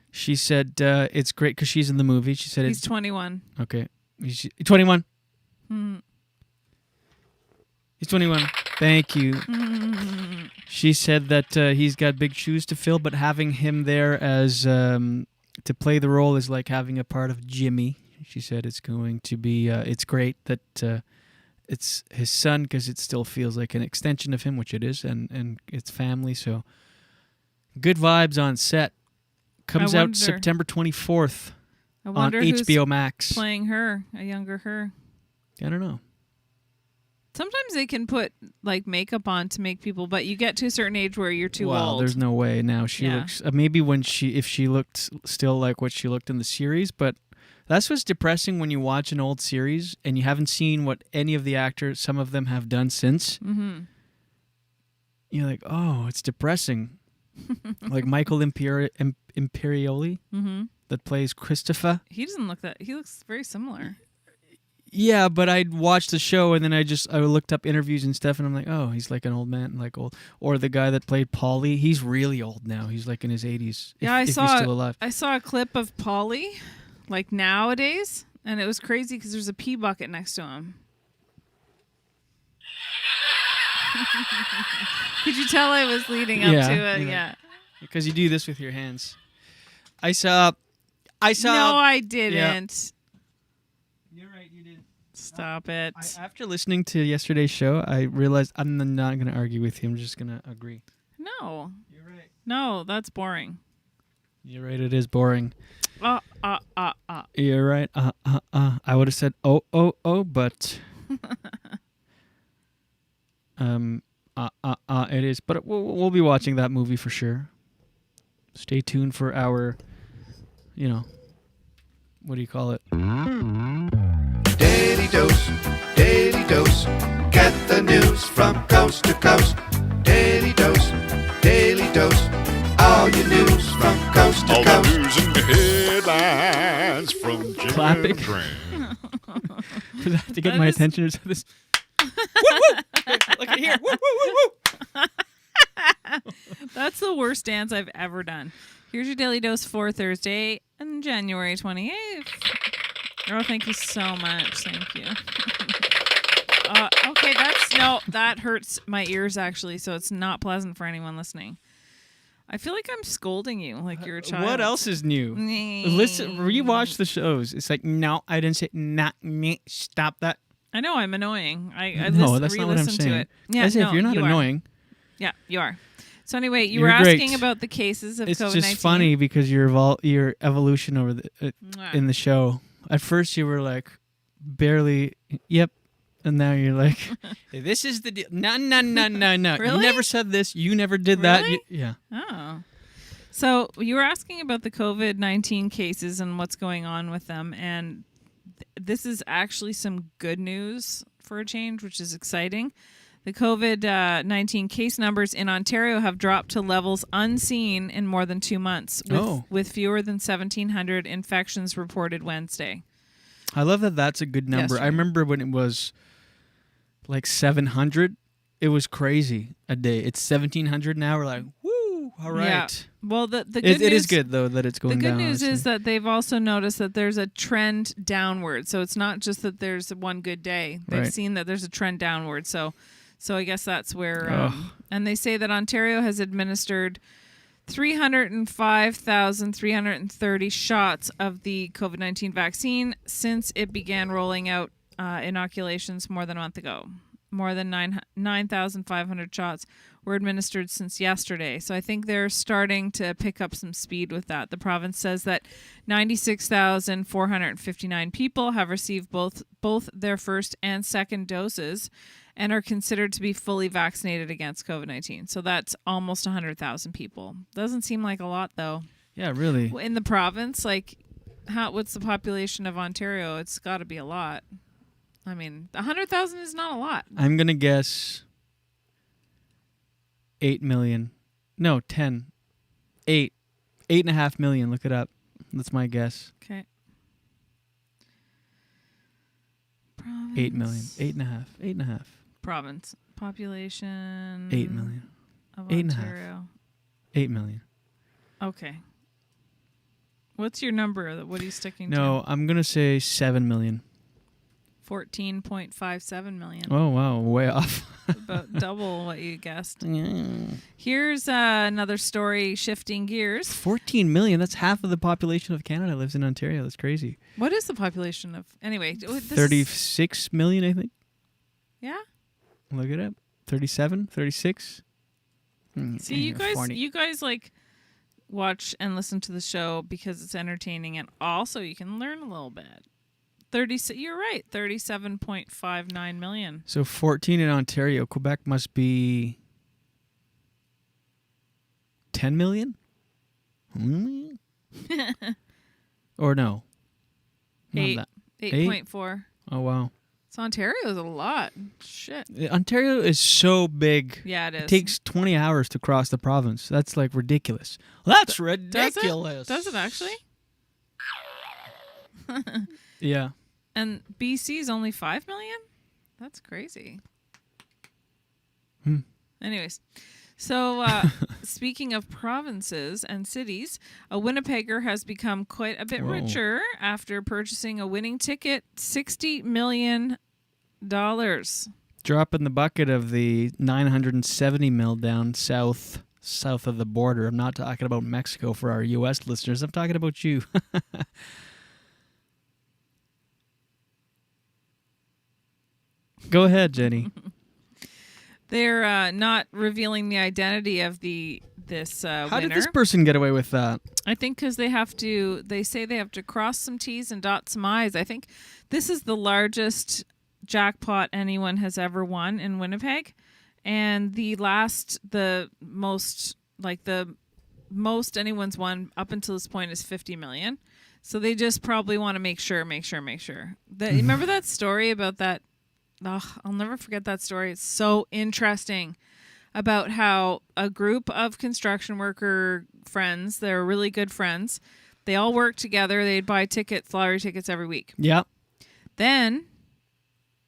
She said it's great because she's in the movie. She said he's 21. Okay. He's 21. He's 21. Thank you. She said that he's got big shoes to fill, but having him there as to play the role is like having a part of Jimmy. She said it's going to be, it's great that it's his son because it still feels like an extension of him, which it is, and it's family. So good vibes on set. Comes out September 24th on HBO Max. Playing her, a younger her. I don't know. Sometimes they can put like makeup on to make people, but you get to a certain age where you're too old. There's no way now. She looks maybe if she looked still like what she looked in the series, but that's what's depressing when you watch an old series and you haven't seen what any of the actors, some of them have done since. Mm-hmm. You're like, oh, it's depressing. Like Michael Imperioli that plays Christopher. He doesn't look that. He looks very similar. Yeah, but I'd watched the show and then I looked up interviews and stuff and I'm like, oh, he's like an old man, like old. Or the guy that played Paulie, he's really old now. He's like in his 80s. Yeah, if he's still alive. I saw a clip of Paulie, like nowadays, and it was crazy because there's a pee bucket next to him. Could you tell I was leading up to it? Yeah. Because you do this with your hands. I saw. No, I didn't. Yeah. You're right, you did. Stop it. After listening to yesterday's show, I realized I'm not going to argue with you. I'm just going to agree. No. You're right. No, that's boring. You're right, it is boring. You're right. I would have said but it is. But we'll be watching that movie for sure. Stay tuned for our, what do you call it? Daily dose, get the news from coast to coast. Daily dose, all your news from coast to coast. All the news and headlines from Jim Clapping. and Tran. For that to get my attention or something. Woo, woo! Look at here. Woo, woo, woo, woo. That's the worst dance I've ever done. Here's your Daily Dose for Thursday on January 28th. Oh, thank you so much. Thank you. Okay, that hurts my ears actually, so it's not pleasant for anyone listening. I feel like I'm scolding you like you're a child. What else is new? Listen, rewatch the shows. It's like, no, I didn't say, stop that. I know I'm annoying. I No, that's not what I'm re-listened to saying. it. Yeah, I say no, if you're not you are. annoying, Yeah, you are. So anyway, you You're were asking great. about the cases of it's COVID-19. just funny because your evolution over the in the show. At first, you were like barely, yep, and now you're like, hey, this is the deal. No. You Really? never said this. You never did that. Really? Yeah. Oh. So you were asking about the COVID-19 cases and what's going on with them, and this is actually some good news for a change, which is exciting. The COVID-19 case numbers in Ontario have dropped to levels unseen in more than 2 months, with fewer than 1,700 infections reported Wednesday. I love that that's a good number. Yesterday. I remember when it was like 700. It was crazy a day. It's 1,700 now. We're like, woo, all right. Yeah. Well, the good It news, is good, though, that it's going down. The good news honestly. is that they've also noticed that there's a trend downward. So it's not just that there's one good day. They've Right. seen that there's a trend downward. So I guess that's where... and they say that Ontario has administered 305,330 shots of the COVID-19 vaccine since it began rolling out inoculations more than a month ago. More than 9,500 shots were administered since yesterday. So I think they're starting to pick up some speed with that. The province says that 96,459 people have received both their first and second doses and are considered to be fully vaccinated against COVID-19. So that's almost 100,000 people. Doesn't seem like a lot, though. Yeah, really. In the province, what's the population of Ontario? It's got to be a lot. I mean, 100,000 is not a lot. I'm going to guess 8 million. No, 10. 8. 8.5 million. Look it up. That's my guess. Okay. 8 million. 8.5. 8.5. Province. Population. 8 million. Of 8.5. Ontario. 8 million. Okay. What's your number? What are you sticking to? No, I'm going to say 7 million. 14.57 million. Oh, wow. Way off. About double what you guessed. Yeah. Here's another story shifting gears. 14 million. That's half of the population of Canada lives in Ontario. That's crazy. What is the population of... Anyway. 36 million, I think. Yeah? Look it up. 37, 36. See, you guys watch and listen to the show because it's entertaining and also you can learn a little bit. You're right. 37.59 million. So 14 in Ontario. Quebec must be 10 million? Or no? 8.4. Oh, wow. So Ontario's a lot. Shit. Ontario is so big. Yeah, it is. It takes 20 hours to cross the province. That's like ridiculous. That's ridiculous. Does it actually? Yeah. And BC is only 5 million? That's crazy. Anyways, so speaking of provinces and cities, a Winnipegger has become quite a bit richer after purchasing a winning ticket, $60 million. Drop in the bucket of the 970 mil down south of the border. I'm not talking about Mexico for our U.S. listeners. I'm talking about you. Go ahead, Jenny. They're not revealing the identity of this winner. How did this person get away with that? I think because they say they have to cross some T's and dot some I's. I think this is the largest jackpot anyone has ever won in Winnipeg. And the most anyone's won up until this point is 50 million. So they just probably want to make sure. Remember that story about that? I'll never forget that story. It's so interesting about how a group of construction worker friends, they're really good friends, they all work together. They'd buy lottery tickets every week. Yeah. Then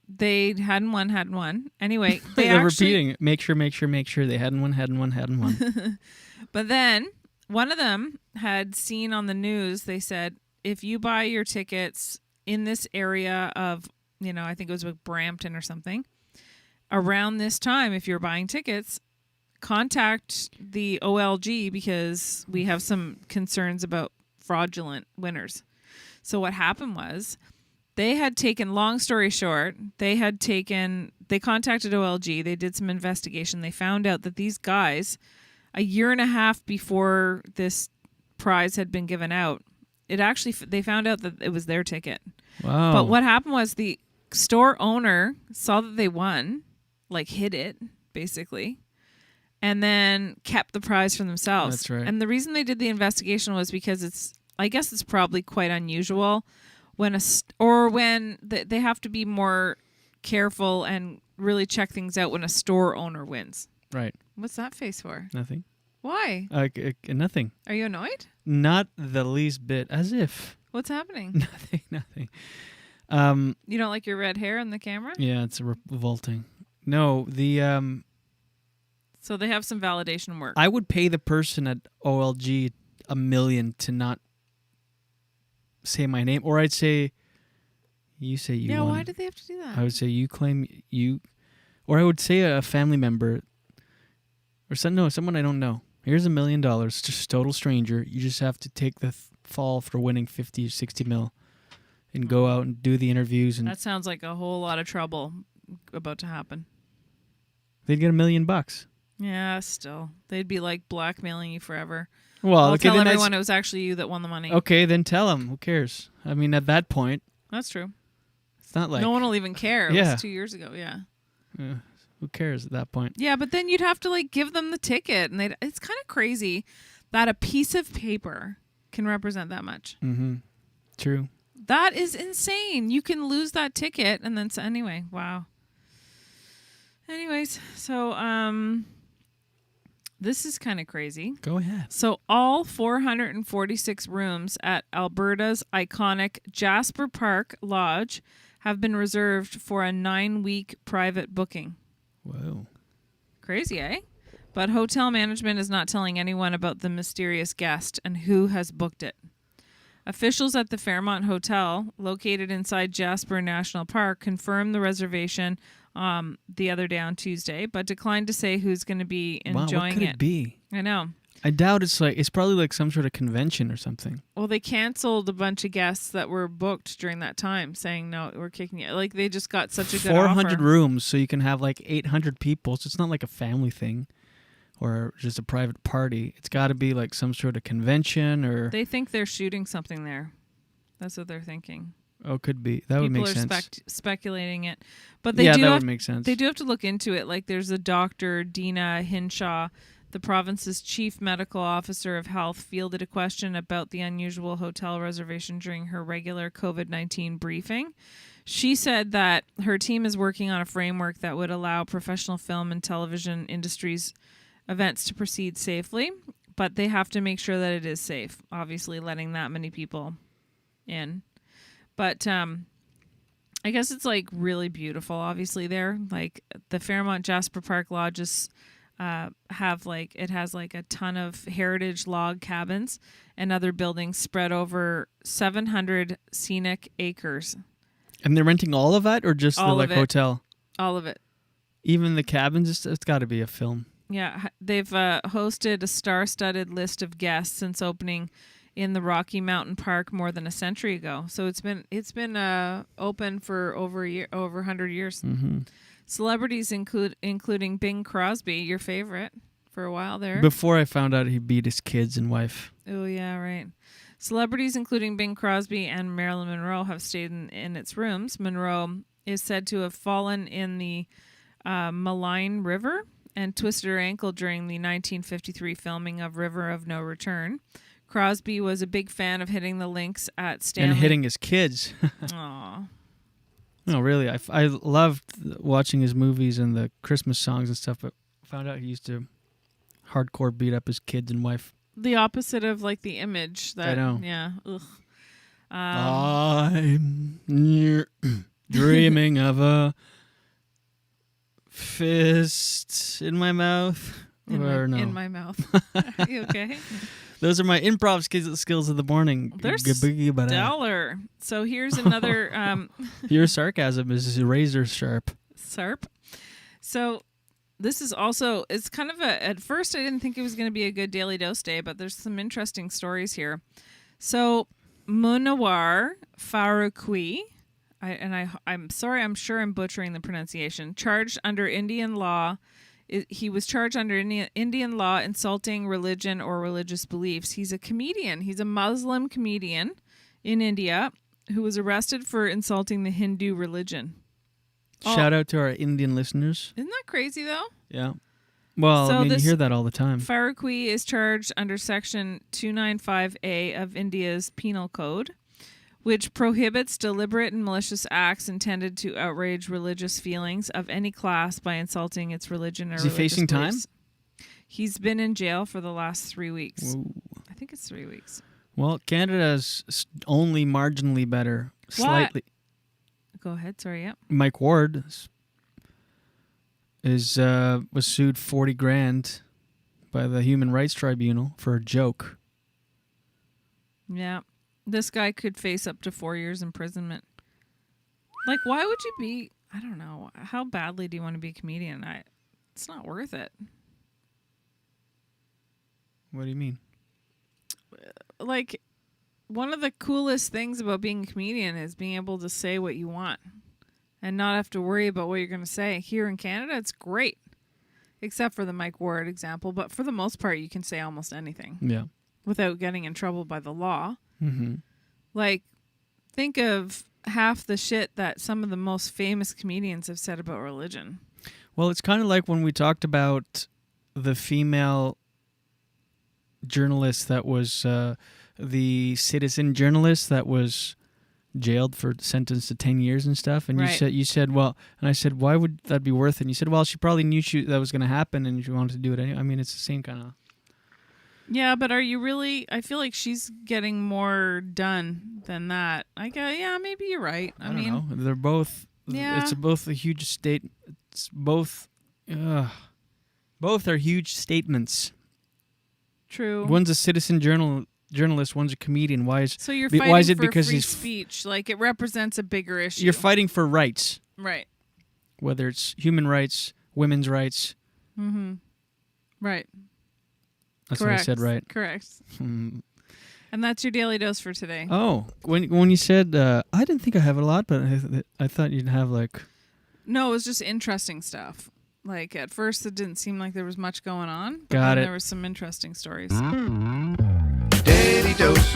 they hadn't won. Anyway, they're repeating it. Make sure. They hadn't won. But then one of them had seen on the news, they said, if you buy your tickets in this area of, I think it was with Brampton or something, around this time, if you're buying tickets, contact the OLG because we have some concerns about fraudulent winners. So what happened was They had taken, long story short, they contacted OLG. They did some investigation. They found out that these guys, a year and a half before this prize had been given out, they found out that it was their ticket. Wow. But what happened was the store owner saw that they won, like hid it, basically, and then kept the prize for themselves. That's right. And the reason they did the investigation was because I guess it's probably quite unusual when they have to be more careful and really check things out when a store owner wins. Right. What's that face for? Nothing. Why? Nothing. Are you annoyed? Not the least bit. As if. What's happening? Nothing. You don't like your red hair in the camera? Yeah, it's revolting. No, So they have some validation work. I would pay the person at OLG $1 million to not say my name, or I'd say, you say you won. Why did they have to do that? I would say you claim you, or I would say a family member, or someone I don't know. Here's $1 million, just total stranger. You just have to take the fall for winning 50 or 60 mil, and go out and do the interviews. And that sounds like a whole lot of trouble about to happen. They'd get $1 million. Yeah, still. They'd be like blackmailing you forever. Well, I'll okay, tell then everyone it was actually you that won the money. Okay, then tell them. Who cares? I mean, at that point. That's true. It's not like... No one will even care. It Yeah. was 2 years ago, yeah. Who cares at that point? Yeah, but then you'd have to like give them the ticket, and it's kind of crazy that a piece of paper can represent that much. Mm-hmm. True. That is insane. You can lose that ticket, and then anyway, wow. Anyways, so this is kind of crazy. Go ahead. So all 446 rooms at Alberta's iconic Jasper Park Lodge have been reserved for a 9-week private booking. Whoa. Crazy, eh? But hotel management is not telling anyone about the mysterious guest and who has booked it. Officials at the Fairmont Hotel, located inside Jasper National Park, confirmed the reservation the other day on Tuesday, but declined to say who's going to be enjoying it. Wow, what could it be? I know. I doubt it's probably like some sort of convention or something. Well, they canceled a bunch of guests that were booked during that time, saying, no, we're kicking you. Like, they just got such a good 400 offer. rooms, so you can have like 800 people. So it's not like a family thing or just a private party. It's got to be like some sort of convention or... They think they're shooting something there. That's what they're thinking. Oh, could be. That would make sense. People are speculating it. But they that do would make sense. They do have to look into it. Like, there's a doctor, Dina Hinshaw, the province's chief medical officer of health, fielded a question about the unusual hotel reservation during her regular COVID-19 briefing. She said that her team is working on a framework that would allow professional film and television industries events to proceed safely, but they have to make sure that it is safe, obviously letting that many people in. But I guess it's like really beautiful, obviously, there. Like the Fairmont Jasper Park Lodges has like a ton of heritage log cabins and other buildings spread over 700 scenic acres. And they're renting all of that or just All the of like it. hotel? All of it. Even the cabins, it's got to be a film. Yeah, they've hosted a star-studded list of guests since opening in the Rocky Mountain Park more than a century ago. So it's been open for over 100 years. Mm-hmm. Celebrities including Bing Crosby, your favorite, for a while there. Before I found out he beat his kids and wife. Oh yeah, right. Celebrities including Bing Crosby and Marilyn Monroe have stayed in its rooms. Monroe is said to have fallen in the Malign River and twisted her ankle during the 1953 filming of River of No Return. Crosby was a big fan of hitting the links at Stanley. And hitting his kids. Aww. No, really. I loved watching his movies and the Christmas songs and stuff, but found out he used to hardcore beat up his kids and wife. The opposite of like the image that... I know. Yeah. Ugh. I'm dreaming of a fist in my mouth. In my mouth. Are you okay? Those are my improv skills of the morning. They're stellar. So here's another... Your sarcasm is razor sharp. Sarp. So this is also... It's kind of a... At first, I didn't think it was going to be a good Daily Dose day, but there's some interesting stories here. So Munawar Faroukhi, I'm sorry, I'm sure I'm butchering the pronunciation. Charged under Indian law. He was charged under Indian law insulting religion or religious beliefs. He's a comedian. He's a Muslim comedian in India who was arrested for insulting the Hindu religion. Shout out to our Indian listeners. Isn't that crazy, though? Yeah. Well, So I mean, you this hear that all the time. Farooqui is charged under Section 295A of India's Penal Code, which prohibits deliberate and malicious acts intended to outrage religious feelings of any class by insulting its religion or Is he religious facing time? beliefs. He's been in jail for the last 3 weeks. Whoa. I think it's 3 weeks. Well, Canada's only marginally better. Slightly. Go ahead. Sorry. Yep. Mike Ward was sued $40,000 by the Human Rights Tribunal for a joke. Yeah. This guy could face up to 4 years imprisonment. Like, why would you be? I don't know. How badly do you want to be a comedian? It's not worth it. What do you mean? Like, one of the coolest things about being a comedian is being able to say what you want and not have to worry about what you're going to say. Here in Canada, it's great, except for the Mike Ward example. But for the most part, you can say almost anything. Yeah. Without getting in trouble by the law. Mm-hmm. Like, think of half the shit that some of the most famous comedians have said about religion. Well, it's kind of like when we talked about the female journalist that was the citizen journalist that was jailed for sentenced to 10 years and stuff. And Right. you said, well, and I said, why would that be worth it? And you said, well, she probably knew that was going to happen and she wanted to do it anyway. I mean, it's the same kind of. Yeah, but are you really? I feel like she's getting more done than that. Yeah, maybe you're right. I don't know. They're both. Yeah. It's both a huge state. It's both. Both are huge statements. True. One's a citizen journalist. One's a comedian. Why is So you're why fighting is it for because free he's speech? Like, it represents a bigger issue. You're fighting for rights, Right. whether it's human rights, women's rights. Mm-hmm. Right. That's Correct. what I said, right? Correct. Hmm. And that's your daily dose for today. Oh, when you said I didn't think I have a lot, but I thought you'd have like. No, it was just interesting stuff. Like, at first, it didn't seem like there was much going on. But Got then it. There was some interesting stories. Daily dose,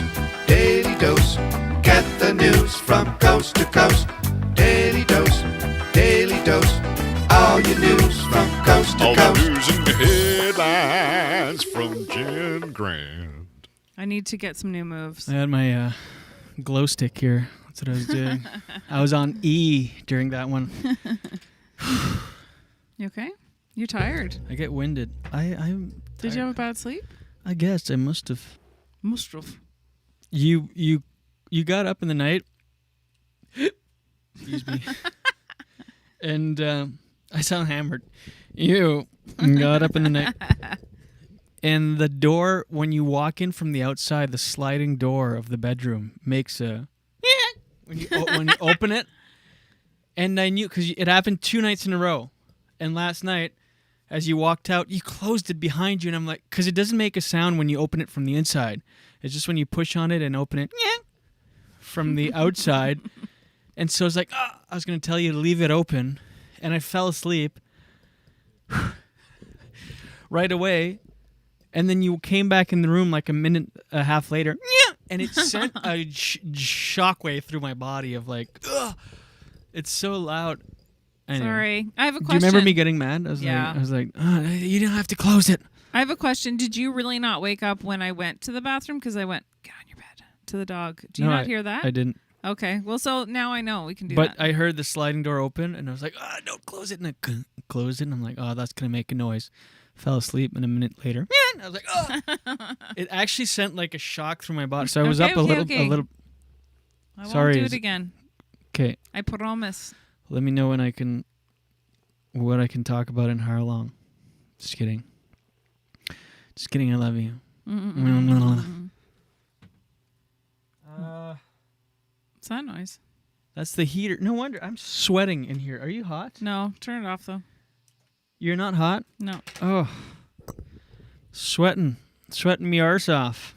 get the news from coast to coast. Daily dose, all your news from coast to All coast. the news and headlines from Jen Grant. I need to get some new moves. I had my glow stick here. That's what I was doing. I was on E during that one. You okay? You're tired. I get winded. I'm. Did you have a bad sleep? I guess I must have. Must have. You got up in the night. Excuse me. And I sound hammered. You got up in the night. And the door, when you walk in from the outside, the sliding door of the bedroom makes a when you open it. And I knew because it happened 2 nights in a row. And last night, as you walked out, you closed it behind you, and I'm like, because it doesn't make a sound when you open it from the inside. It's just when you push on it and open it from the outside. And so it's like, I was going to tell you to leave it open, and I fell asleep right away. And then you came back in the room like a minute and a half later, and it sent a shockwave through my body of like, it's so loud. Anyway. Sorry. I have a Do question. you remember me getting mad? I was Yeah. like, you didn't have to close it. I have a question. Did you really not wake up when I went to the bathroom? Because I went, get on your bed, to the dog. Do you not hear that? I didn't. Okay. Well, so now I know we can do that. But I heard the sliding door open, and I was like, don't close it. And I closed it, and I'm like, that's going to make a noise. Fell asleep, and a minute later, I was like, It actually sent like a shock through my body. So I was up a little. I Sorry, won't do it again. Okay. I promise. Let me know when what I can talk about and how long. Just kidding. Just kidding. I love you. What's that noise? That's the heater. No wonder I'm sweating in here. Are you hot? No, turn it off though. You're not hot? No. Oh, sweating me arse off.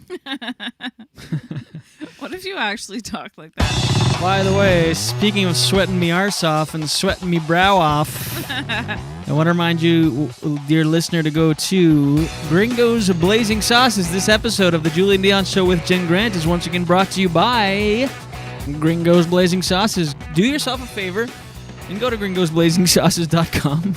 What if you actually talk like that? By the way, speaking of sweating me arse off and sweating me brow off, I want to remind you, dear listener, to go to Gringos Blazing Sauces. This episode of the Julien Dionne Show with Jen Grant is once again brought to you by Gringos Blazing Sauces. Do yourself a favor and go to gringosblazingsauces.com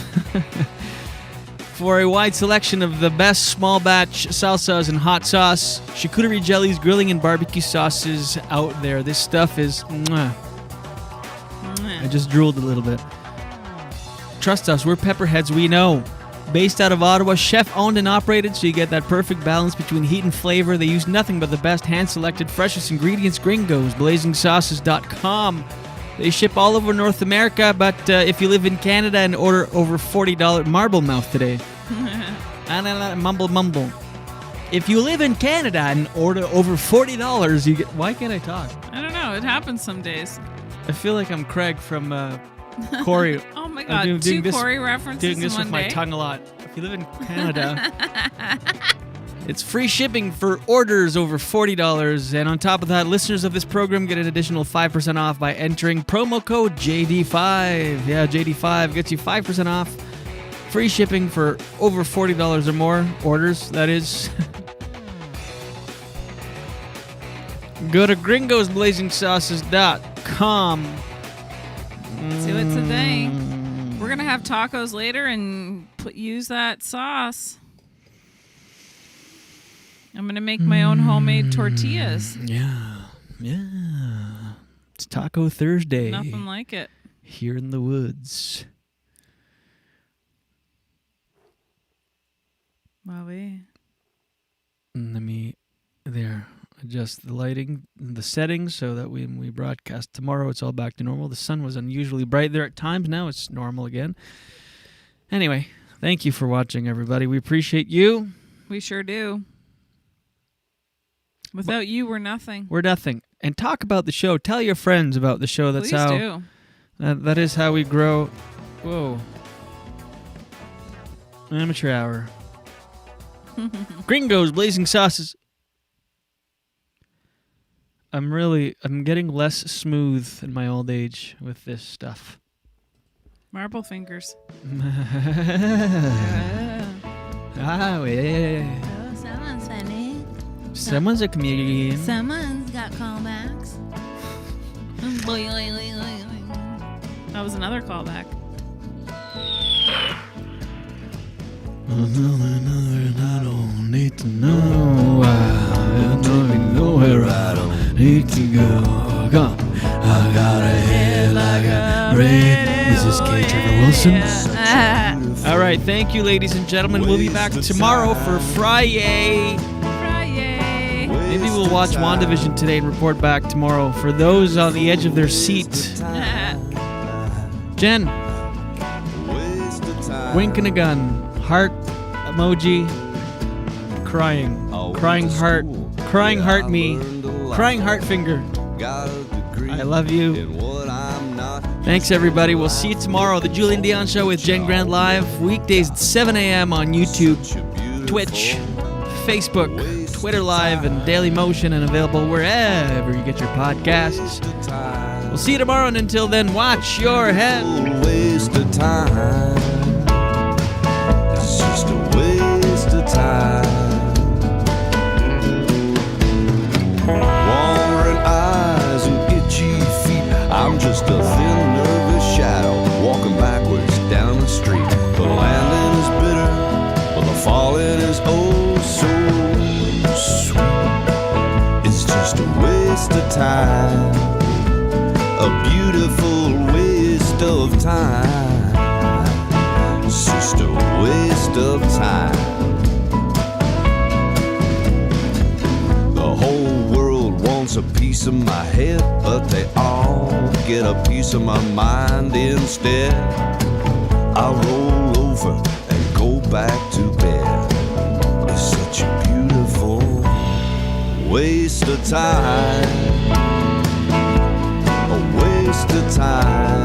for a wide selection of the best small batch salsas and hot sauce, charcuterie jellies, grilling, and barbecue sauces out there. This stuff is... mwah. I just drooled a little bit. Trust us, we're pepperheads, we know. Based out of Ottawa, chef-owned and operated, so you get that perfect balance between heat and flavor. They use nothing but the best hand-selected, freshest ingredients. Gringos, blazingsauces.com. They ship all over North America, but if you live in Canada and order over $40... Marble mouth today. Mumble. If you live in Canada and order over $40, you get... Why can't I talk? I don't know. It happens some days. I feel like I'm Craig from Corey. Oh my God, two Corey references doing this in with one my day? tongue a lot. If you live in Canada... It's free shipping for orders over $40. And on top of that, listeners of this program get an additional 5% off by entering promo code JD5. Yeah, JD5 gets you 5% off. Free shipping for over $40 or more orders, that is. Go to gringosblazingsauces.com. See what's the thing. We're going to have tacos later and use that sauce. I'm going to make my own homemade tortillas. Yeah. It's Taco Thursday. Nothing like it. Here in the woods. Wowie. Let me adjust the lighting, the settings, so that when we broadcast tomorrow, it's all back to normal. The sun was unusually bright there at times. Now it's normal again. Anyway, thank you for watching, everybody. We appreciate you. We sure do. Without you, we're nothing. We're nothing. And talk about the show. Tell your friends about the show. That's Please how. Do. That is how we grow. Whoa. Amateur hour. Gringos Blazing Sauces. I'm getting less smooth in my old age with this stuff. Marble fingers. Ah, yeah. Oh, someone's funny. Someone's a comedian. Someone's got callbacks. That was another callback. I don't need to know. I don't know where I don't need to go. Come, I got a head like a red. This is K. Trevor Wilson. All right, thank you, ladies and gentlemen. We'll be back tomorrow for Friday. Maybe we'll watch WandaVision today and report back tomorrow. For those on the edge of their seat, Jen, wink and a gun, heart emoji, crying heart me, crying heart finger. I love you. Thanks, everybody. We'll see you tomorrow. The Julien Dionne Show with Jen Grant live weekdays at 7 a.m. on YouTube, Twitch, Facebook, Twitter Live, and Daily Motion, and available wherever you get your podcasts. We'll see you tomorrow, and until then, watch your head. Waste of time. It's just a waste of time. Wandering eyes and itchy feet. I'm just a thin, nervous shadow walking backwards down the street. The landing is bitter, but the falling is oh so sweet. It's just a waste of time, a beautiful waste of time. It's just a waste of time. The whole world wants a piece of my head, but they all get a piece of my mind instead. I roll over and go back to bed. It's such a beautiful waste of time, a waste of time.